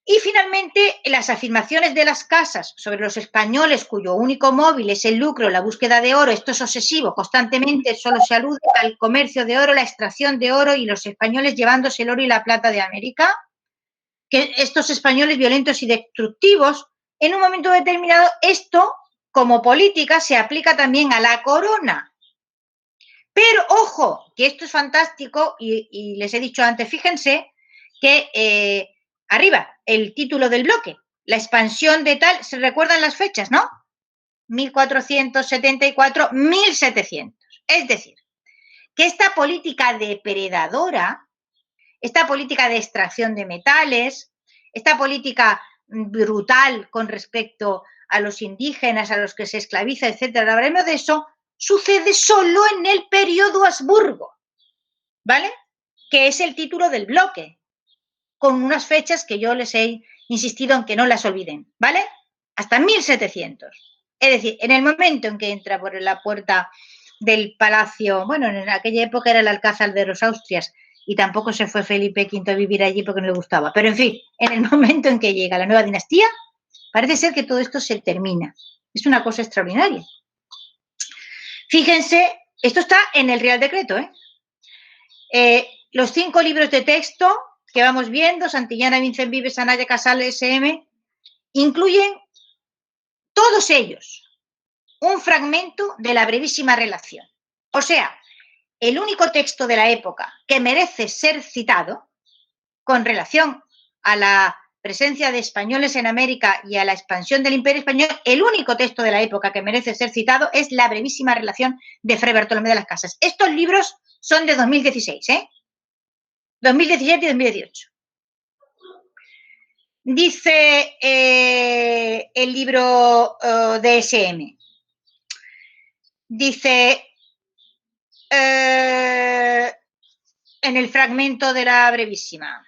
Y finalmente, las afirmaciones de las casas sobre los españoles cuyo único móvil es el lucro, la búsqueda de oro, esto es obsesivo, constantemente solo se alude al comercio de oro, la extracción de oro y los españoles llevándose el oro y la plata de América, que estos españoles violentos y destructivos, en un momento determinado, esto como política se aplica también a la corona. Pero ojo, que esto es fantástico y les he dicho antes, fíjense que arriba, el título del bloque, la expansión de tal, se recuerdan las fechas, ¿no? 1474, 1700. Es decir, que esta política depredadora, esta política de extracción de metales, esta política brutal con respecto a los indígenas, a los que se esclaviza, etcétera, hablaremos de eso, sucede solo en el periodo Habsburgo, ¿vale? Que es el título del bloque, con unas fechas que yo les he insistido en que no las olviden, ¿vale? Hasta 1700. Es decir, en el momento en que entra por la puerta del palacio, bueno, en aquella época era el Alcázar de los Austrias y tampoco se fue Felipe V a vivir allí porque no le gustaba, pero en fin, en el momento en que llega la nueva dinastía, parece ser que todo esto se termina. Es una cosa extraordinaria. Fíjense, esto está en el Real Decreto, los 5 libros de texto que vamos viendo, Santillana, Vincent Vives, Anaya, Casal, SM, incluyen todos ellos un fragmento de la brevísima relación. O sea, el único texto de la época que merece ser citado con relación a la presencia de españoles en América y a la expansión del Imperio Español, el único texto de la época que merece ser citado es la brevísima relación de Fray Bartolomé de las Casas. Estos libros son de 2016, 2017 y 2018. Dice el libro de SM. Dice en el fragmento de la brevísima.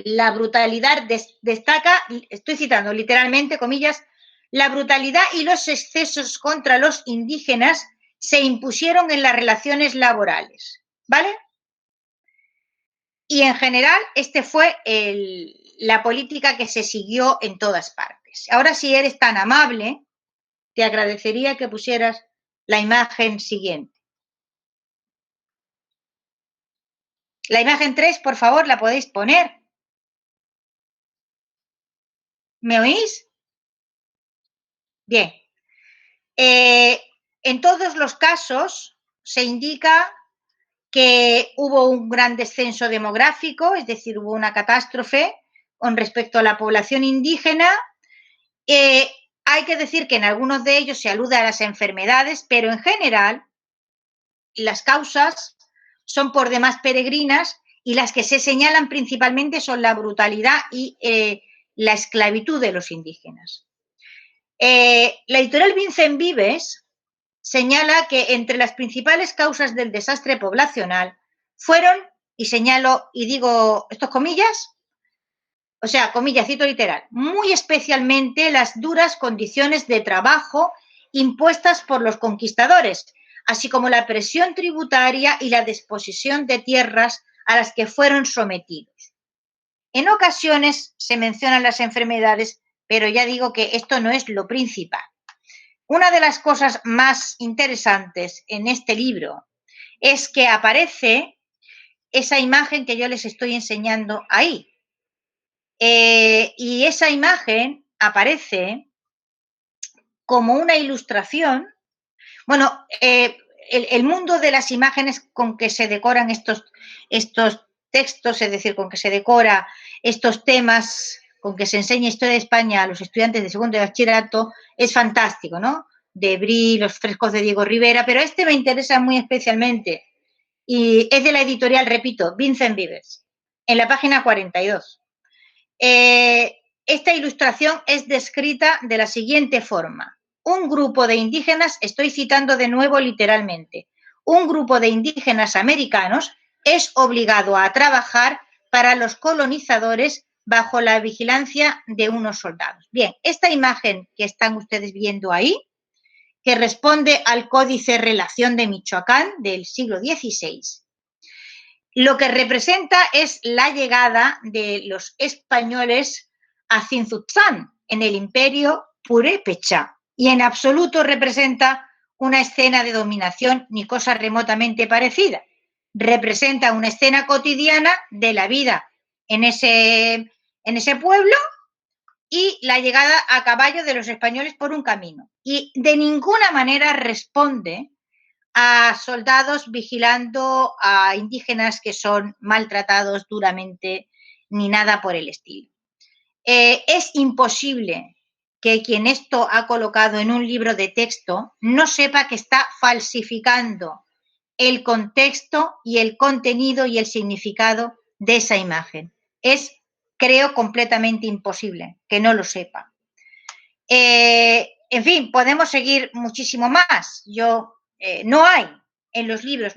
La brutalidad destaca, estoy citando literalmente, comillas, la brutalidad y los excesos contra los indígenas se impusieron en las relaciones laborales, ¿vale? Y en general, este fue la política que se siguió en todas partes. Ahora, si eres tan amable, te agradecería que pusieras la imagen siguiente. La imagen 3, por favor, la podéis poner. ¿Me oís? Bien. En todos los casos se indica que hubo un gran descenso demográfico, es decir, hubo una catástrofe con respecto a la población indígena Hay que decir que en algunos de ellos se alude a las enfermedades, pero en general las causas son por demás peregrinas y las que se señalan principalmente son la brutalidad y la esclavitud de los indígenas. La editorial Vincent Vives señala que entre las principales causas del desastre poblacional fueron, y señalo y digo estos comillas, o sea, comillas, cito literal, muy especialmente las duras condiciones de trabajo impuestas por los conquistadores, así como la presión tributaria y la disposición de tierras a las que fueron sometidos. En ocasiones se mencionan las enfermedades, pero ya digo que esto no es lo principal. Una de las cosas más interesantes en este libro es que aparece esa imagen que yo les estoy enseñando ahí. Y esa imagen aparece como una ilustración. Bueno, el mundo de las imágenes con que se decoran estos textos, es decir, con que se decora estos temas, con que se enseña historia de España a los estudiantes de segundo de bachillerato, es fantástico, ¿no? De Brie, los frescos de Diego Rivera, pero este me interesa muy especialmente y es de la editorial, repito, Vincent Vives, en la página 42. Esta ilustración es descrita de la siguiente forma. Un grupo de indígenas, estoy citando de nuevo literalmente, un grupo de indígenas americanos es obligado a trabajar para los colonizadores bajo la vigilancia de unos soldados. Bien, esta imagen que están ustedes viendo ahí, que responde al Códice Relación de Michoacán del siglo XVI, lo que representa es la llegada de los españoles a Cinzutzán, en el imperio purépecha, y en absoluto representa una escena de dominación ni cosa remotamente parecida. Representa una escena cotidiana de la vida en ese pueblo y la llegada a caballo de los españoles por un camino. Y de ninguna manera responde a soldados vigilando a indígenas que son maltratados duramente ni nada por el estilo. Es imposible que quien esto ha colocado en un libro de texto no sepa que está falsificando el contexto y el contenido y el significado de esa imagen. Es, creo, completamente imposible que no lo sepa. En fin, podemos seguir muchísimo más. No hay en los libros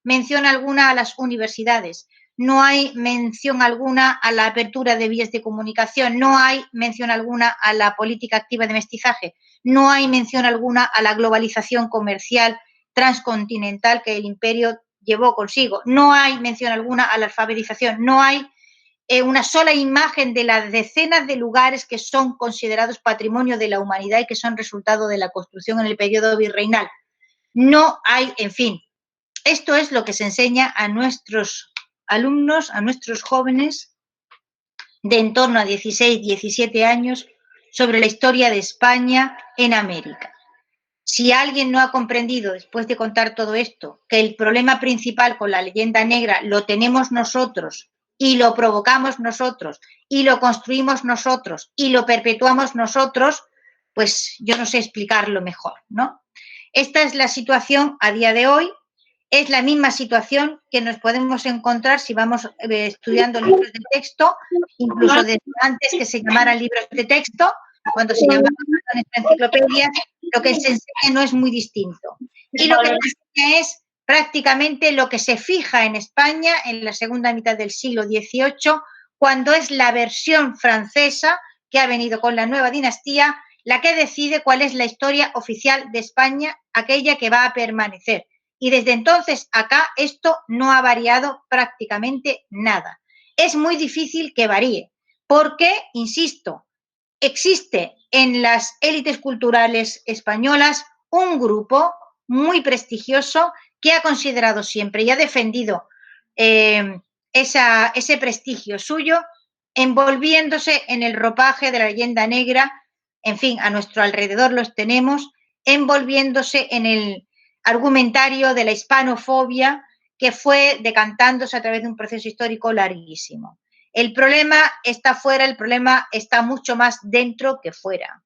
mención alguna a las universidades, no hay mención alguna a la apertura de vías de comunicación, no hay mención alguna a la política activa de mestizaje, no hay mención alguna a la globalización comercial transcontinental que el imperio llevó consigo, no hay mención alguna a la alfabetización, no hay una sola imagen de las decenas de lugares que son considerados patrimonio de la humanidad y que son resultado de la construcción en el periodo virreinal. No hay, en fin, esto es lo que se enseña a nuestros alumnos, a nuestros jóvenes de en torno a 16, 17 años sobre la historia de España en América. Si alguien no ha comprendido, después de contar todo esto, que el problema principal con la leyenda negra lo tenemos nosotros y lo provocamos nosotros y lo construimos nosotros y lo perpetuamos nosotros, pues yo no sé explicarlo mejor, ¿no? Esta es la situación a día de hoy, es la misma situación que nos podemos encontrar si vamos estudiando libros de texto, incluso desde antes que se llamaran libros de texto, cuando se llamaban enciclopedias, lo que se enseña no es muy distinto. Y lo que se enseña es prácticamente lo que se fija en España en la segunda mitad del siglo XVIII, cuando es la versión francesa que ha venido con la nueva dinastía la que decide cuál es la historia oficial de España, aquella que va a permanecer. Y desde entonces acá esto no ha variado prácticamente nada. Es muy difícil que varíe, porque, insisto, existe en las élites culturales españolas un grupo muy prestigioso que ha considerado siempre y ha defendido ese prestigio suyo, envolviéndose en el ropaje de la leyenda negra. En fin, a nuestro alrededor los tenemos, envolviéndose en el argumentario de la hispanofobia que fue decantándose a través de un proceso histórico larguísimo. El problema está fuera, el problema está mucho más dentro que fuera.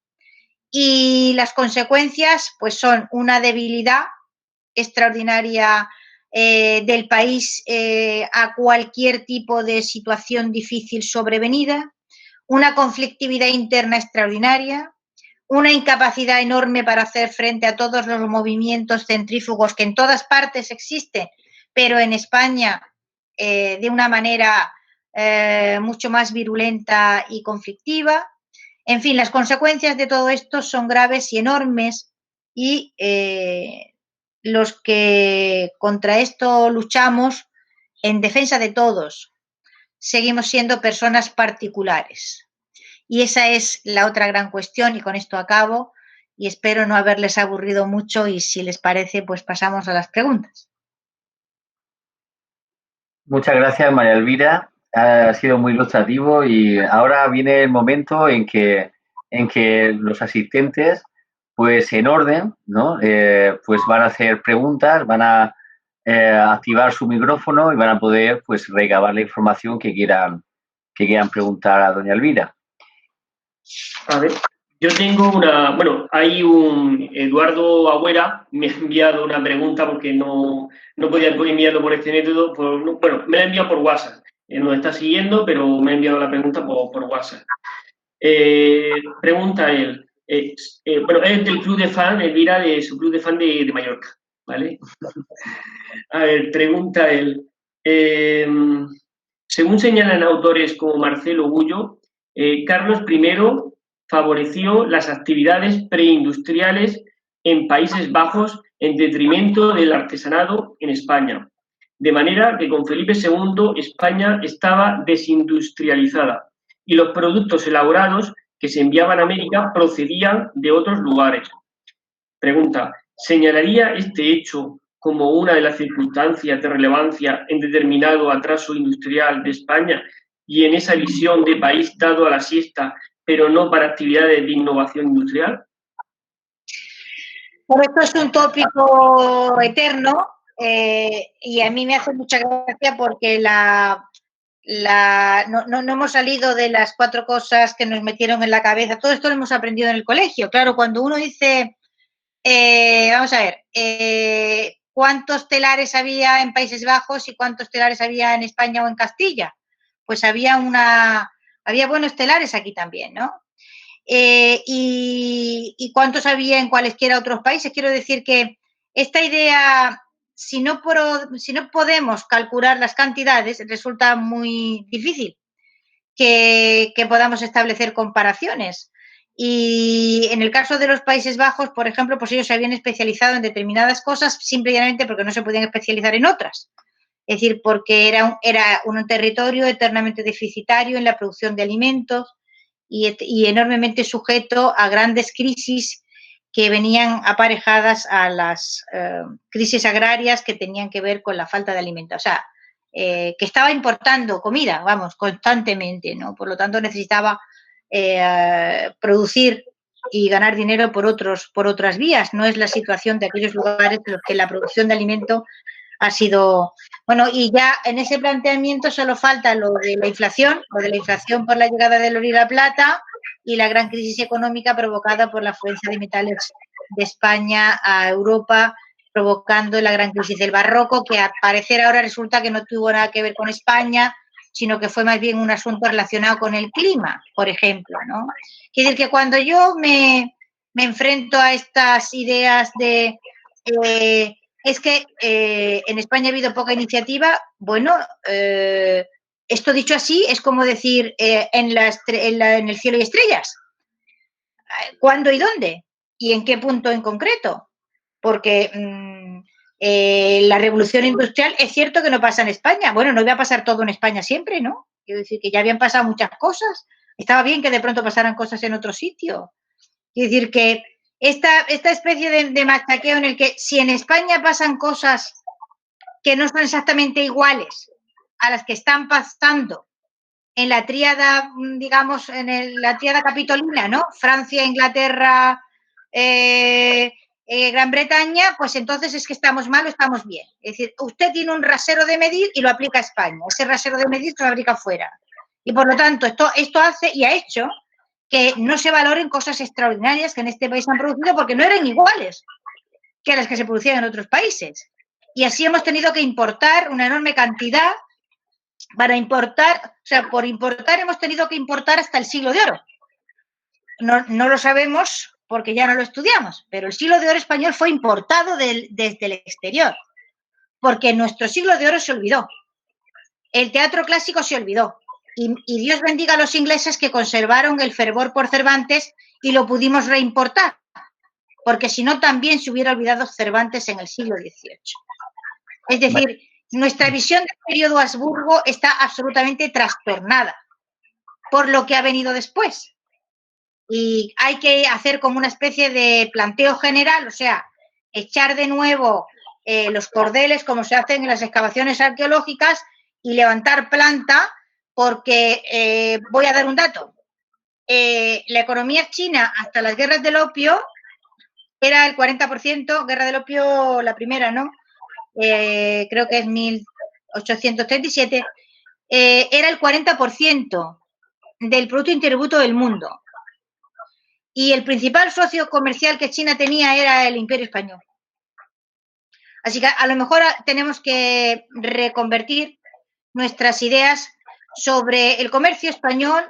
Y las consecuencias pues son una debilidad extraordinaria del país a cualquier tipo de situación difícil sobrevenida, una conflictividad interna extraordinaria, una incapacidad enorme para hacer frente a todos los movimientos centrífugos que en todas partes existen, pero en España de una manera mucho más virulenta y conflictiva. En fin, las consecuencias de todo esto son graves y enormes y los que contra esto luchamos en defensa de todos seguimos siendo personas particulares. Y esa es la otra gran cuestión y con esto acabo y espero no haberles aburrido mucho y si les parece pues pasamos a las preguntas. Muchas gracias, María Elvira. Ha sido muy ilustrativo y ahora viene el momento en que los asistentes, pues en orden, ¿no? Pues van a hacer preguntas, van a activar su micrófono y van a poder pues recabar la información que quieran preguntar a doña Elvira. A ver, yo tengo hay un Eduardo Agüera, me ha enviado una pregunta porque no podía enviarlo por este método, me la ha enviado por WhatsApp, nos está siguiendo, pero me ha enviado la pregunta por WhatsApp. Pregunta él, es del club de fan, Elvira, de su club de fan de Mallorca, ¿vale? A ver, pregunta él, según señalan autores como Marcelo Gullo, Carlos I favoreció las actividades preindustriales en Países Bajos en detrimento del artesanado en España, de manera que con Felipe II España estaba desindustrializada y los productos elaborados que se enviaban a América procedían de otros lugares. Pregunta, ¿señalaría este hecho como una de las circunstancias de relevancia en determinado atraso industrial de España y en esa visión de país dado a la siesta, pero no para actividades de innovación industrial? Bueno, esto es un tópico eterno y a mí me hace mucha gracia porque no hemos salido de las 4 cosas que nos metieron en la cabeza. Todo esto lo hemos aprendido en el colegio. Claro, cuando uno dice, vamos a ver, ¿cuántos telares había en Países Bajos y cuántos telares había en España o en Castilla? Pues había buenos telares aquí también, ¿no? Y cuántos había en cualesquiera otros países. Quiero decir que esta idea, si no podemos calcular las cantidades, resulta muy difícil que podamos establecer comparaciones. Y en el caso de los Países Bajos, por ejemplo, pues ellos se habían especializado en determinadas cosas simplemente porque no se podían especializar en otras. Es decir, porque era un territorio eternamente deficitario en la producción de alimentos y enormemente sujeto a grandes crisis que venían aparejadas a las crisis agrarias que tenían que ver con la falta de alimentos. O sea, que estaba importando comida, vamos, constantemente, ¿no? Por lo tanto, necesitaba producir y ganar dinero por otras vías. No es la situación de aquellos lugares en los que la producción de alimento ha sido... Bueno, y ya en ese planteamiento solo falta lo de la inflación por la llegada del oro y la plata y la gran crisis económica provocada por la afluencia de metales de España a Europa, provocando la gran crisis del barroco, que al parecer ahora resulta que no tuvo nada que ver con España, sino que fue más bien un asunto relacionado con el clima, por ejemplo, ¿no? Quiere decir que cuando yo me enfrento a estas ideas de... es que en España ha habido poca iniciativa. Bueno, esto dicho así es como decir en el cielo hay estrellas. ¿Cuándo y dónde? ¿Y en qué punto en concreto? Porque la revolución industrial es cierto que no pasa en España. Bueno, no iba a pasar todo en España siempre, ¿no? Quiero decir que ya habían pasado muchas cosas. Estaba bien que de pronto pasaran cosas en otro sitio. Quiero decir que esta especie de machaqueo en el que si en España pasan cosas que no son exactamente iguales a las que están pasando en la tríada, digamos, la tríada capitolina, ¿no? Francia, Inglaterra, Gran Bretaña, pues entonces es que estamos mal o estamos bien. Es decir, usted tiene un rasero de medir y lo aplica a España. Ese rasero de medir se lo aplica fuera. Y por lo tanto, esto hace y ha hecho que no se valoren cosas extraordinarias que en este país han producido porque no eran iguales que las que se producían en otros países. Y así hemos tenido que importar una enorme cantidad para importar, o sea, por importar hemos tenido que importar hasta el siglo de oro. No lo sabemos porque ya no lo estudiamos, pero el siglo de oro español fue importado desde el exterior, porque nuestro siglo de oro se olvidó. El teatro clásico se olvidó. Y Dios bendiga a los ingleses que conservaron el fervor por Cervantes y lo pudimos reimportar, porque si no también se hubiera olvidado Cervantes en el siglo XVIII. Es decir, nuestra visión del periodo Habsburgo está absolutamente trastornada por lo que ha venido después. Y hay que hacer como una especie de planteo general, o sea, echar de nuevo los cordeles como se hacen en las excavaciones arqueológicas y levantar planta, porque voy a dar un dato. La economía china hasta las guerras del opio era el 40%, guerra del opio la primera, ¿no? Creo que es 1837, era el 40% del Producto Interior Bruto del mundo. Y el principal socio comercial que China tenía era el Imperio Español. Así que a lo mejor tenemos que reconvertir nuestras ideas sobre el comercio español,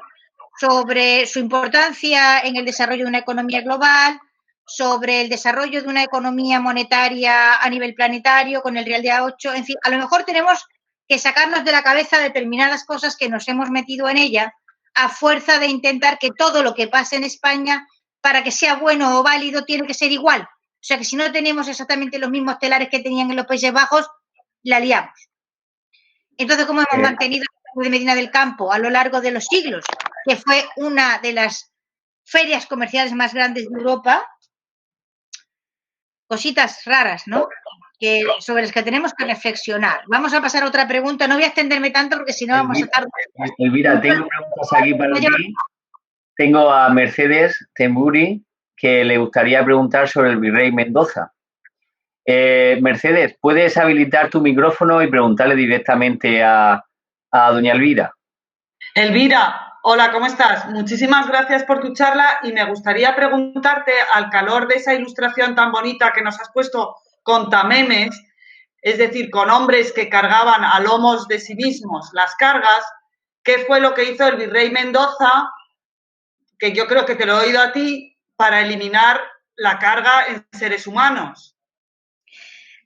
sobre su importancia en el desarrollo de una economía global, sobre el desarrollo de una economía monetaria a nivel planetario con el Real de A8. En fin, a lo mejor tenemos que sacarnos de la cabeza determinadas cosas que nos hemos metido en ella a fuerza de intentar que todo lo que pase en España, para que sea bueno o válido, tiene que ser igual. O sea que si no tenemos exactamente los mismos telares que tenían en los Países Bajos, la liamos. Entonces, ¿cómo hemos mantenido el de Medina del Campo a lo largo de los siglos? Que fue una de las ferias comerciales más grandes de Europa. Cositas raras, ¿no? Sobre las que tenemos que reflexionar. Vamos a pasar a otra pregunta. No voy a extenderme tanto porque si no vamos a tardar. Elvira, tengo preguntas aquí para ti. Tengo a Mercedes Temburi, que le gustaría preguntar sobre el virrey Mendoza. Mercedes, ¿puedes habilitar tu micrófono y preguntarle directamente a doña Elvira? Elvira, hola, ¿cómo estás? Muchísimas gracias por tu charla y me gustaría preguntarte, al calor de esa ilustración tan bonita que nos has puesto con tamemes, es decir, con hombres que cargaban a lomos de sí mismos las cargas, ¿qué fue lo que hizo el virrey Mendoza, que yo creo que te lo he oído a ti, para eliminar la carga en seres humanos?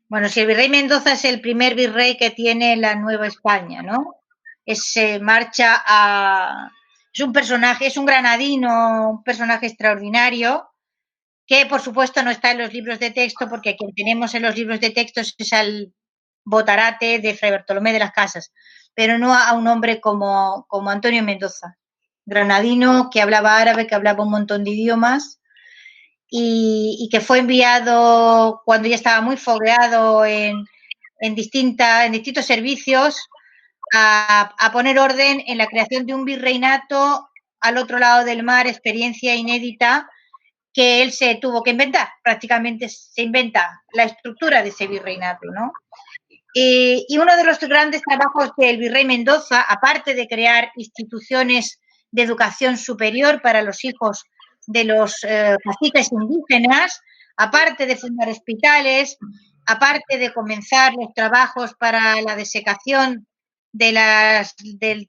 Bueno, si el virrey Mendoza es el primer virrey que tiene la Nueva España, ¿no? Marcha a... Es un personaje, es un granadino, un personaje extraordinario, que por supuesto no está en los libros de texto, porque quien tenemos en los libros de texto es al Botarate de Fray Bartolomé de las Casas, pero no a un hombre como Antonio Mendoza, granadino, que hablaba árabe, que hablaba un montón de idiomas, y que fue enviado cuando ya estaba muy fogueado en distintos servicios a poner orden en la creación de un virreinato al otro lado del mar, experiencia inédita que él se tuvo que inventar. Prácticamente se inventa la estructura de ese virreinato, ¿no? Y uno de los grandes trabajos del virrey Mendoza, aparte de crear instituciones de educación superior para los hijos de los caciques indígenas, aparte de fundar hospitales, aparte de comenzar los trabajos para la desecación del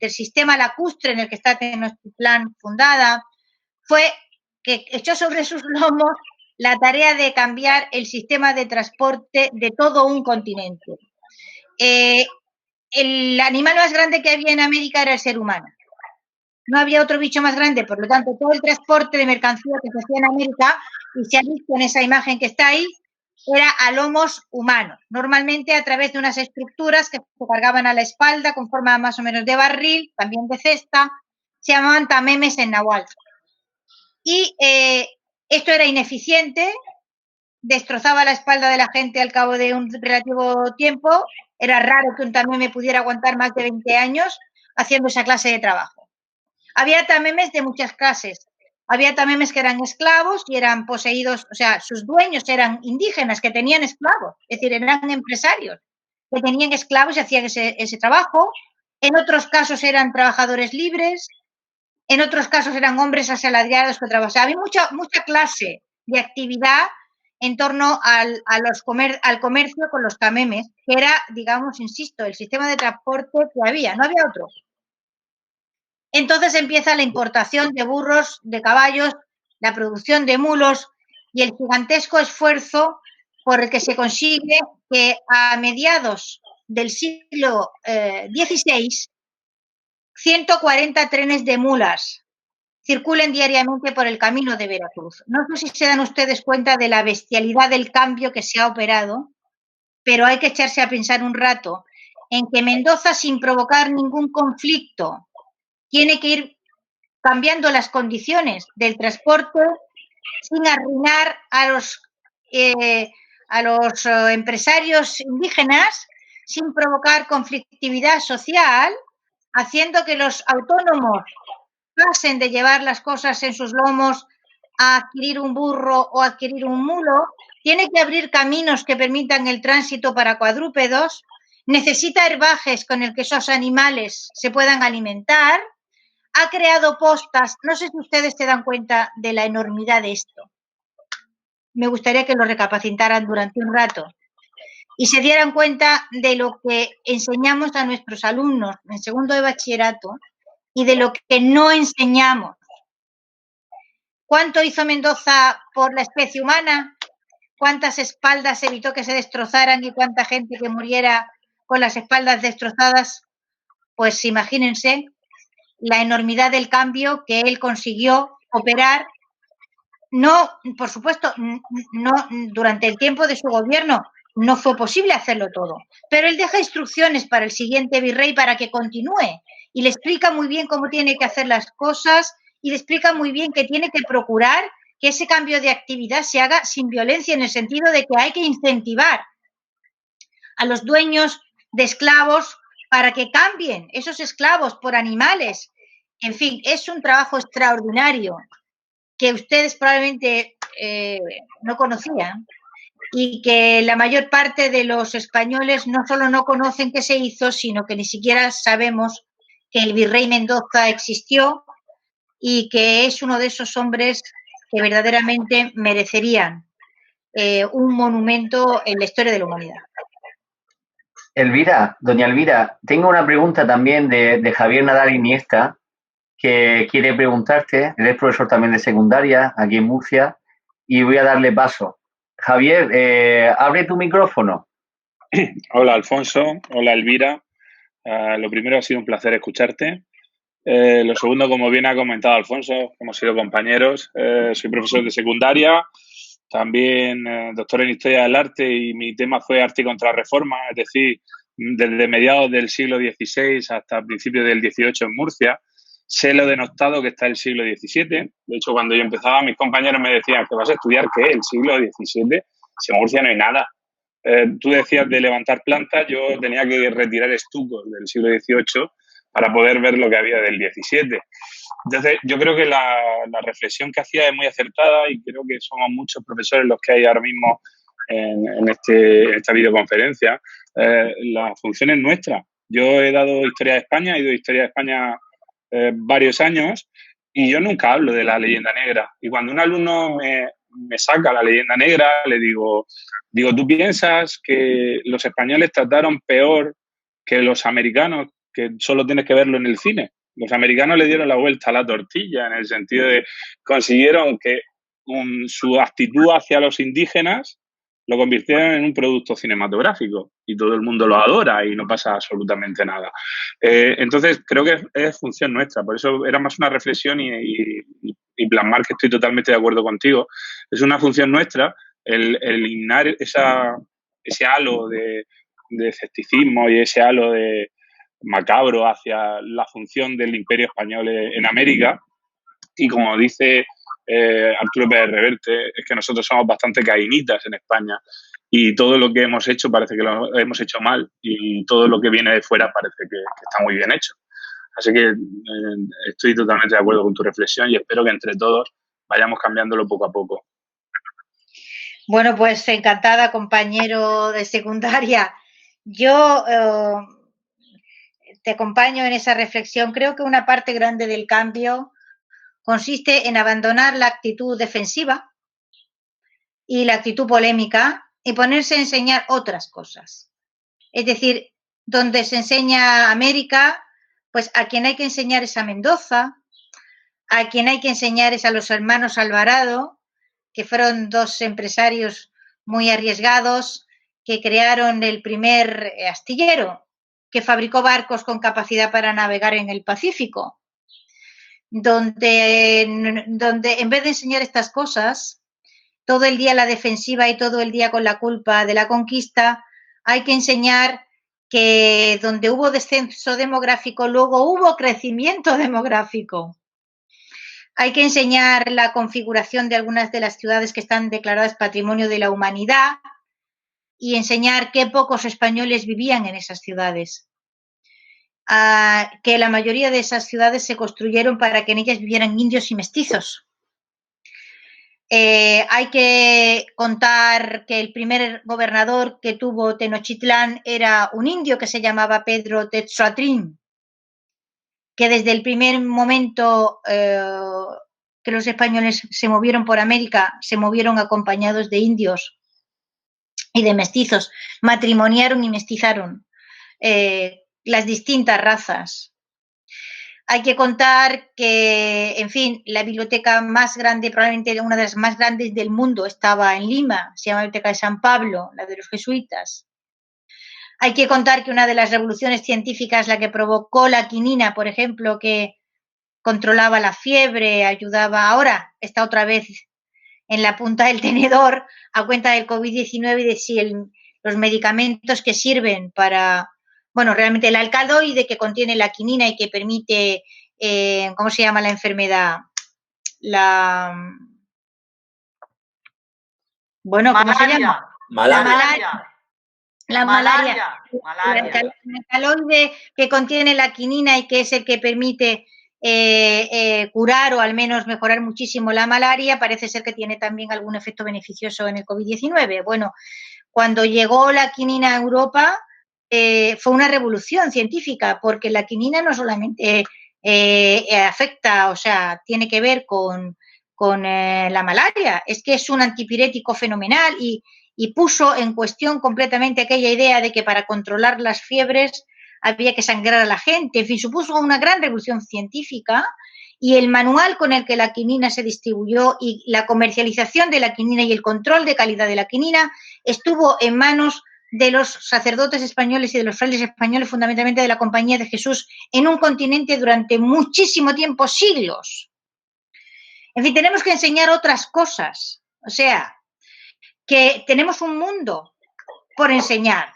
sistema lacustre en el que está Tenochtitlán fundada, fue que echó sobre sus lomos la tarea de cambiar el sistema de transporte de todo un continente. El animal más grande que había en América era el ser humano. No había otro bicho más grande, por lo tanto, todo el transporte de mercancía que se hacía en América, y se ha visto en esa imagen que está ahí, era a lomos humanos, normalmente a través de unas estructuras que se cargaban a la espalda con forma más o menos de barril, también de cesta, se llamaban tamemes en náhuatl. Y esto era ineficiente, destrozaba la espalda de la gente al cabo de un relativo tiempo, era raro que un tameme pudiera aguantar más de 20 años haciendo esa clase de trabajo. Había tamemes de muchas clases. Había tamemes que eran esclavos y eran poseídos, o sea, sus dueños eran indígenas que tenían esclavos, es decir, eran empresarios que tenían esclavos y hacían ese trabajo. en otros casos eran trabajadores libres, en otros casos eran hombres asalariados que trabajaban. O sea, había mucha clase de actividad en torno al comercio con los camemes, que era, digamos, insisto, el sistema de transporte que había, no había otro. Entonces empieza la importación de burros, de caballos, la producción de mulos y el gigantesco esfuerzo por el que se consigue que a mediados del siglo XVI 140 trenes de mulas circulen diariamente por el camino de Veracruz. No sé si se dan ustedes cuenta de la bestialidad del cambio que se ha operado, pero hay que echarse a pensar un rato en que Mendoza, sin provocar ningún conflicto, tiene que ir cambiando las condiciones del transporte sin arruinar a los empresarios indígenas, sin provocar conflictividad social, haciendo que los autónomos pasen de llevar las cosas en sus lomos a adquirir un burro o adquirir un mulo. Tiene que abrir caminos que permitan el tránsito para cuadrúpedos, necesita herbajes con el que esos animales se puedan alimentar, ha creado postas. No sé si ustedes se dan cuenta de la enormidad de esto. Me gustaría que lo recapacitaran durante un rato y se dieran cuenta de lo que enseñamos a nuestros alumnos en segundo de bachillerato y de lo que no enseñamos. ¿Cuánto hizo Mendoza por la especie humana? ¿Cuántas espaldas evitó que se destrozaran y cuánta gente que muriera con las espaldas destrozadas? Pues imagínense la enormidad del cambio que él consiguió operar. No, por supuesto, no durante el tiempo de su gobierno no fue posible hacerlo todo, pero él deja instrucciones para el siguiente virrey para que continúe y le explica muy bien cómo tiene que hacer las cosas y le explica muy bien que tiene que procurar que ese cambio de actividad se haga sin violencia, en el sentido de que hay que incentivar a los dueños de esclavos para que cambien esos esclavos por animales. En fin, es un trabajo extraordinario que ustedes probablemente no conocían y que la mayor parte de los españoles no solo no conocen que se hizo, sino que ni siquiera sabemos que el virrey Mendoza existió y que es uno de esos hombres que verdaderamente merecerían un monumento en la historia de la humanidad. Elvira, doña Elvira, tengo una pregunta también de Javier Nadal Iniesta, que quiere preguntarte. Él es profesor también de secundaria aquí en Murcia y voy a darle paso. Javier, abre tu micrófono. Hola, Alfonso. Hola, Elvira. Lo primero, ha sido un placer escucharte. Lo segundo, como bien ha comentado Alfonso, hemos sido compañeros. Soy profesor de secundaria, también doctor en Historia del Arte, y mi tema fue Arte y Contrarreforma, es decir, desde mediados del siglo XVI hasta principios del XVIII en Murcia. Sé lo denostado que está el siglo XVII. De hecho, cuando yo empezaba, mis compañeros me decían que vas a estudiar ¿qué? El siglo XVII. Si en Murcia no hay nada. Tú decías de levantar plantas, yo tenía que retirar estucos del siglo XVIII para poder ver lo que había del XVII. Entonces, yo creo que la reflexión que hacía es muy acertada y creo que somos muchos profesores los que hay ahora mismo en esta videoconferencia. La función es nuestra. Yo he dado Historia de España, he ido a Historia de España varios años y yo nunca hablo de la leyenda negra. Y cuando un alumno me saca la leyenda negra, le digo, ¿tú piensas que los españoles trataron peor que los americanos, que solo tienes que verlo en el cine? Los americanos le dieron la vuelta a la tortilla, en el sentido de consiguieron que su actitud hacia los indígenas lo convirtieron en un producto cinematográfico y todo el mundo lo adora y no pasa absolutamente nada. Entonces, creo que es función nuestra. Por eso era más una reflexión y plasmar que estoy totalmente de acuerdo contigo. Es una función nuestra el eliminar ese halo de escepticismo y ese halo de macabro hacia la función del Imperio Español en América. Y como dice Arturo Pérez Reverte, es que nosotros somos bastante cainitas en España y todo lo que hemos hecho parece que lo hemos hecho mal y todo lo que viene de fuera parece que está muy bien hecho. Así que estoy totalmente de acuerdo con tu reflexión y espero que entre todos vayamos cambiándolo poco a poco. Bueno, pues encantada, compañero de secundaria. Yo te acompaño en esa reflexión. Creo que una parte grande del cambio consiste en abandonar la actitud defensiva y la actitud polémica y ponerse a enseñar otras cosas. Es decir, donde se enseña América, pues a quien hay que enseñar es a Mendoza, a quien hay que enseñar es a los hermanos Alvarado, que fueron dos empresarios muy arriesgados que crearon el primer astillero, que fabricó barcos con capacidad para navegar en el Pacífico, donde en vez de enseñar estas cosas, todo el día a la defensiva y todo el día con la culpa de la conquista, hay que enseñar que donde hubo descenso demográfico, luego hubo crecimiento demográfico. Hay que enseñar la configuración de algunas de las ciudades que están declaradas Patrimonio de la Humanidad y enseñar qué pocos españoles vivían en esas ciudades. Que la mayoría de esas ciudades se construyeron para que en ellas vivieran indios y mestizos. Hay que contar que el primer gobernador que tuvo Tenochtitlán era un indio que se llamaba Pedro Tetzoatrin, que desde el primer momento que los españoles se movieron por América, se movieron acompañados de indios y de mestizos, matrimoniaron y mestizaron las distintas razas. Hay que contar que, en fin, la biblioteca más grande, probablemente una de las más grandes del mundo, estaba en Lima, se llama Biblioteca de San Pablo, la de los jesuitas. Hay que contar que una de las revoluciones científicas, la que provocó la quinina, por ejemplo, que controlaba la fiebre, ayudaba, ahora está otra vez en la punta del tenedor a cuenta del COVID-19 y de si los medicamentos que sirven para... Bueno, realmente el alcaloide que contiene la quinina y que permite, ¿cómo se llama la enfermedad? Bueno, ¿cómo malaria. se llama? Malaria. La malaria. El alcaloide que contiene la quinina y que es el que permite curar o al menos mejorar muchísimo la malaria, parece ser que tiene también algún efecto beneficioso en el COVID-19. Bueno, cuando llegó la quinina a Europa, fue una revolución científica, porque la quinina no solamente afecta, o sea, tiene que ver con la malaria, es que es un antipirético fenomenal y puso en cuestión completamente aquella idea de que para controlar las fiebres había que sangrar a la gente. En fin, supuso una gran revolución científica y el manual con el que la quinina se distribuyó y la comercialización de la quinina y el control de calidad de la quinina estuvo en manos de los sacerdotes españoles y de los frailes españoles, fundamentalmente de la Compañía de Jesús, en un continente durante muchísimo tiempo, siglos. En fin, tenemos que enseñar otras cosas. O sea, que tenemos un mundo por enseñar.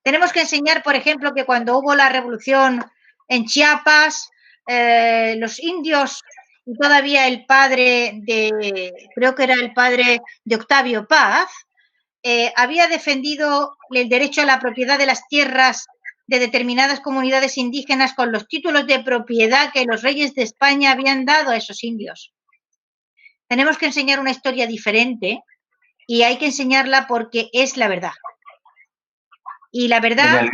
Tenemos que enseñar, por ejemplo, que cuando hubo la revolución en Chiapas, los indios y todavía el padre creo que era el padre de Octavio Paz, había defendido el derecho a la propiedad de las tierras de determinadas comunidades indígenas con los títulos de propiedad que los reyes de España habían dado a esos indios. Tenemos que enseñar una historia diferente y hay que enseñarla porque es la verdad. Y la verdad...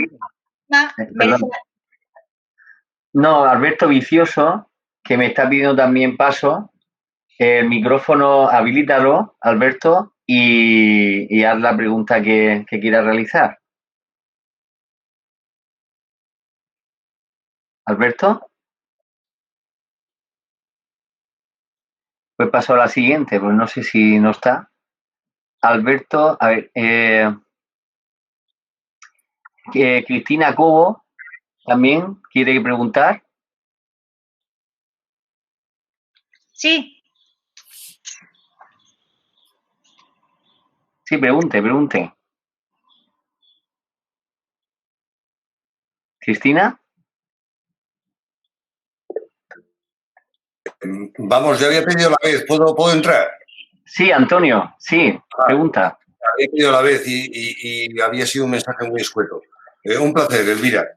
No, Alberto Vicioso, que me está pidiendo también paso, el micrófono habilítalo, Alberto, y haz la pregunta que quieras realizar. ¿Alberto? Pues paso a la siguiente, pues no sé si no está. Alberto, a ver, Cristina Cobo también quiere preguntar. Sí. Sí, pregunte. ¿Cristina? Vamos, ya había pedido la vez. ¿Puedo entrar? Sí, Antonio, sí, pregunta. Había pedido la vez y había sido un mensaje muy escueto. Un placer, Elvira.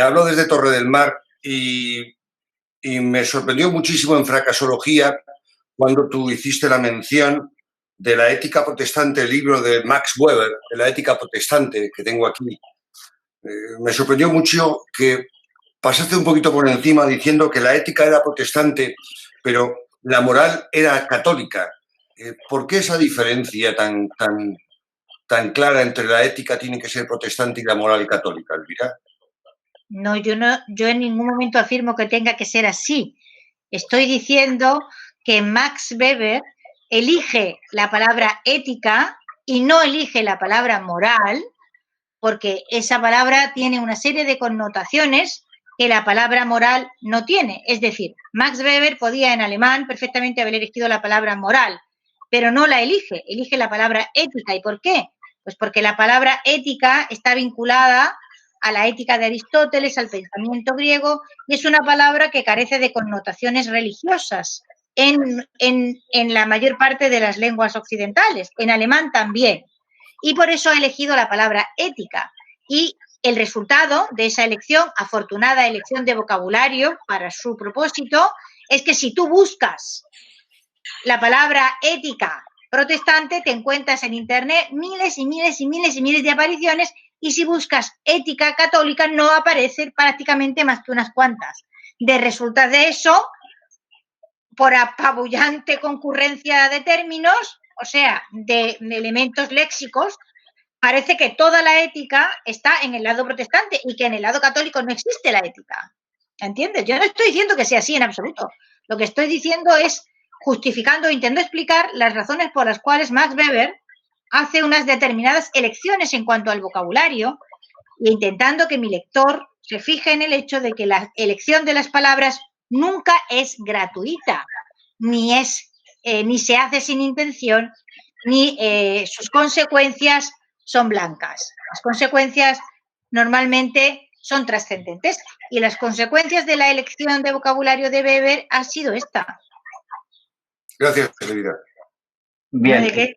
Hablo desde Torre del Mar y me sorprendió muchísimo en Fracasología cuando tú hiciste la mención de la ética protestante, el libro de Max Weber, de la ética protestante que tengo aquí. Me sorprendió mucho que pasaste un poquito por encima diciendo que la ética era protestante, pero la moral era católica. ¿Por qué esa diferencia tan clara entre la ética tiene que ser protestante y la moral católica, Elvira? No, yo en ningún momento afirmo que tenga que ser así. Estoy diciendo que Max Weber elige la palabra ética y no elige la palabra moral, porque esa palabra tiene una serie de connotaciones que la palabra moral no tiene. Es decir, Max Weber podía en alemán perfectamente haber elegido la palabra moral, pero no la elige, elige la palabra ética. ¿Y por qué? Pues porque la palabra ética está vinculada a la ética de Aristóteles, al pensamiento griego, y es una palabra que carece de connotaciones religiosas en la mayor parte de las lenguas occidentales, en alemán también. Y por eso ha elegido la palabra ética. Y el resultado de esa elección, afortunada elección de vocabulario para su propósito, es que si tú buscas la palabra ética protestante, te encuentras en Internet miles y miles y miles y miles de apariciones, y si buscas ética católica no aparecen prácticamente más que unas cuantas. De resultas de eso, por apabullante concurrencia de términos, o sea, de elementos léxicos, parece que toda la ética está en el lado protestante y que en el lado católico no existe la ética. ¿Entiendes? Yo no estoy diciendo que sea así en absoluto. Lo que estoy diciendo es justificando, intento explicar las razones por las cuales Max Weber hace unas determinadas elecciones en cuanto al vocabulario e intentando que mi lector se fije en el hecho de que la elección de las palabras nunca es gratuita, ni se hace sin intención, ni sus consecuencias son blancas. Las consecuencias normalmente son trascendentes y las consecuencias de la elección de vocabulario de Weber ha sido esta. Gracias, Elvira. Bien, ¿De qué?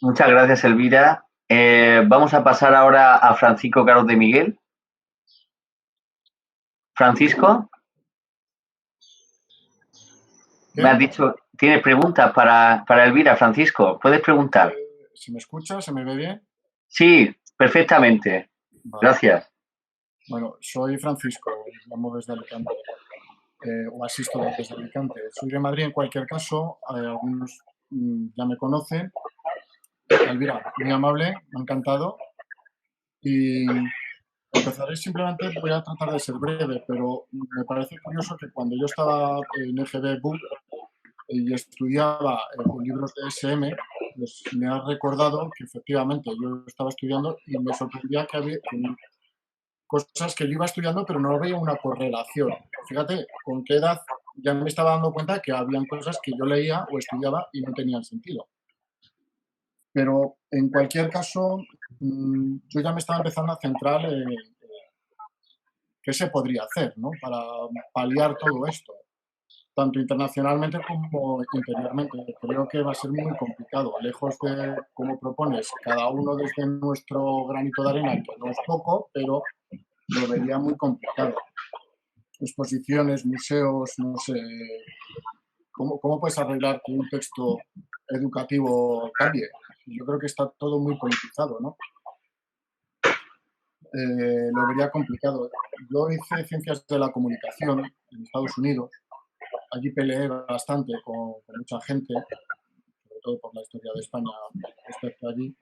muchas gracias, Elvira. Vamos a pasar ahora a Francisco Carlos de Miguel. Francisco, me has dicho, ¿tienes preguntas para Elvira, Francisco? ¿Puedes preguntar? ¿Se me escucha? ¿Se me ve bien? Sí, perfectamente. Vale. Gracias. Bueno, soy Francisco, llamo desde Alicante, o asisto desde Alicante. Soy de Madrid en cualquier caso, algunos ya me conocen. Elvira, muy amable, me ha encantado. Y empezaré simplemente, voy a tratar de ser breve, pero me parece curioso que cuando yo estaba en EGB Book y estudiaba con libros de SM, pues me ha recordado que efectivamente yo estaba estudiando y me sorprendía que había cosas que yo iba estudiando pero no veía una correlación. Fíjate con qué edad ya me estaba dando cuenta que habían cosas que yo leía o estudiaba y no tenían sentido. Pero en cualquier caso, yo ya me estaba empezando a centrar en qué se podría hacer, ¿no?, para paliar todo esto, tanto internacionalmente como interiormente. Creo que va a ser muy complicado, lejos de, como propones, cada uno desde nuestro granito de arena, que no es poco, pero lo vería muy complicado. Exposiciones, museos, no sé, ¿cómo puedes arreglar que un texto educativo cambie? Yo creo que está todo muy politizado, ¿no? Lo vería complicado. Yo hice Ciencias de la Comunicación en Estados Unidos. Allí peleé bastante con mucha gente, sobre todo por la historia de España respecto a allí.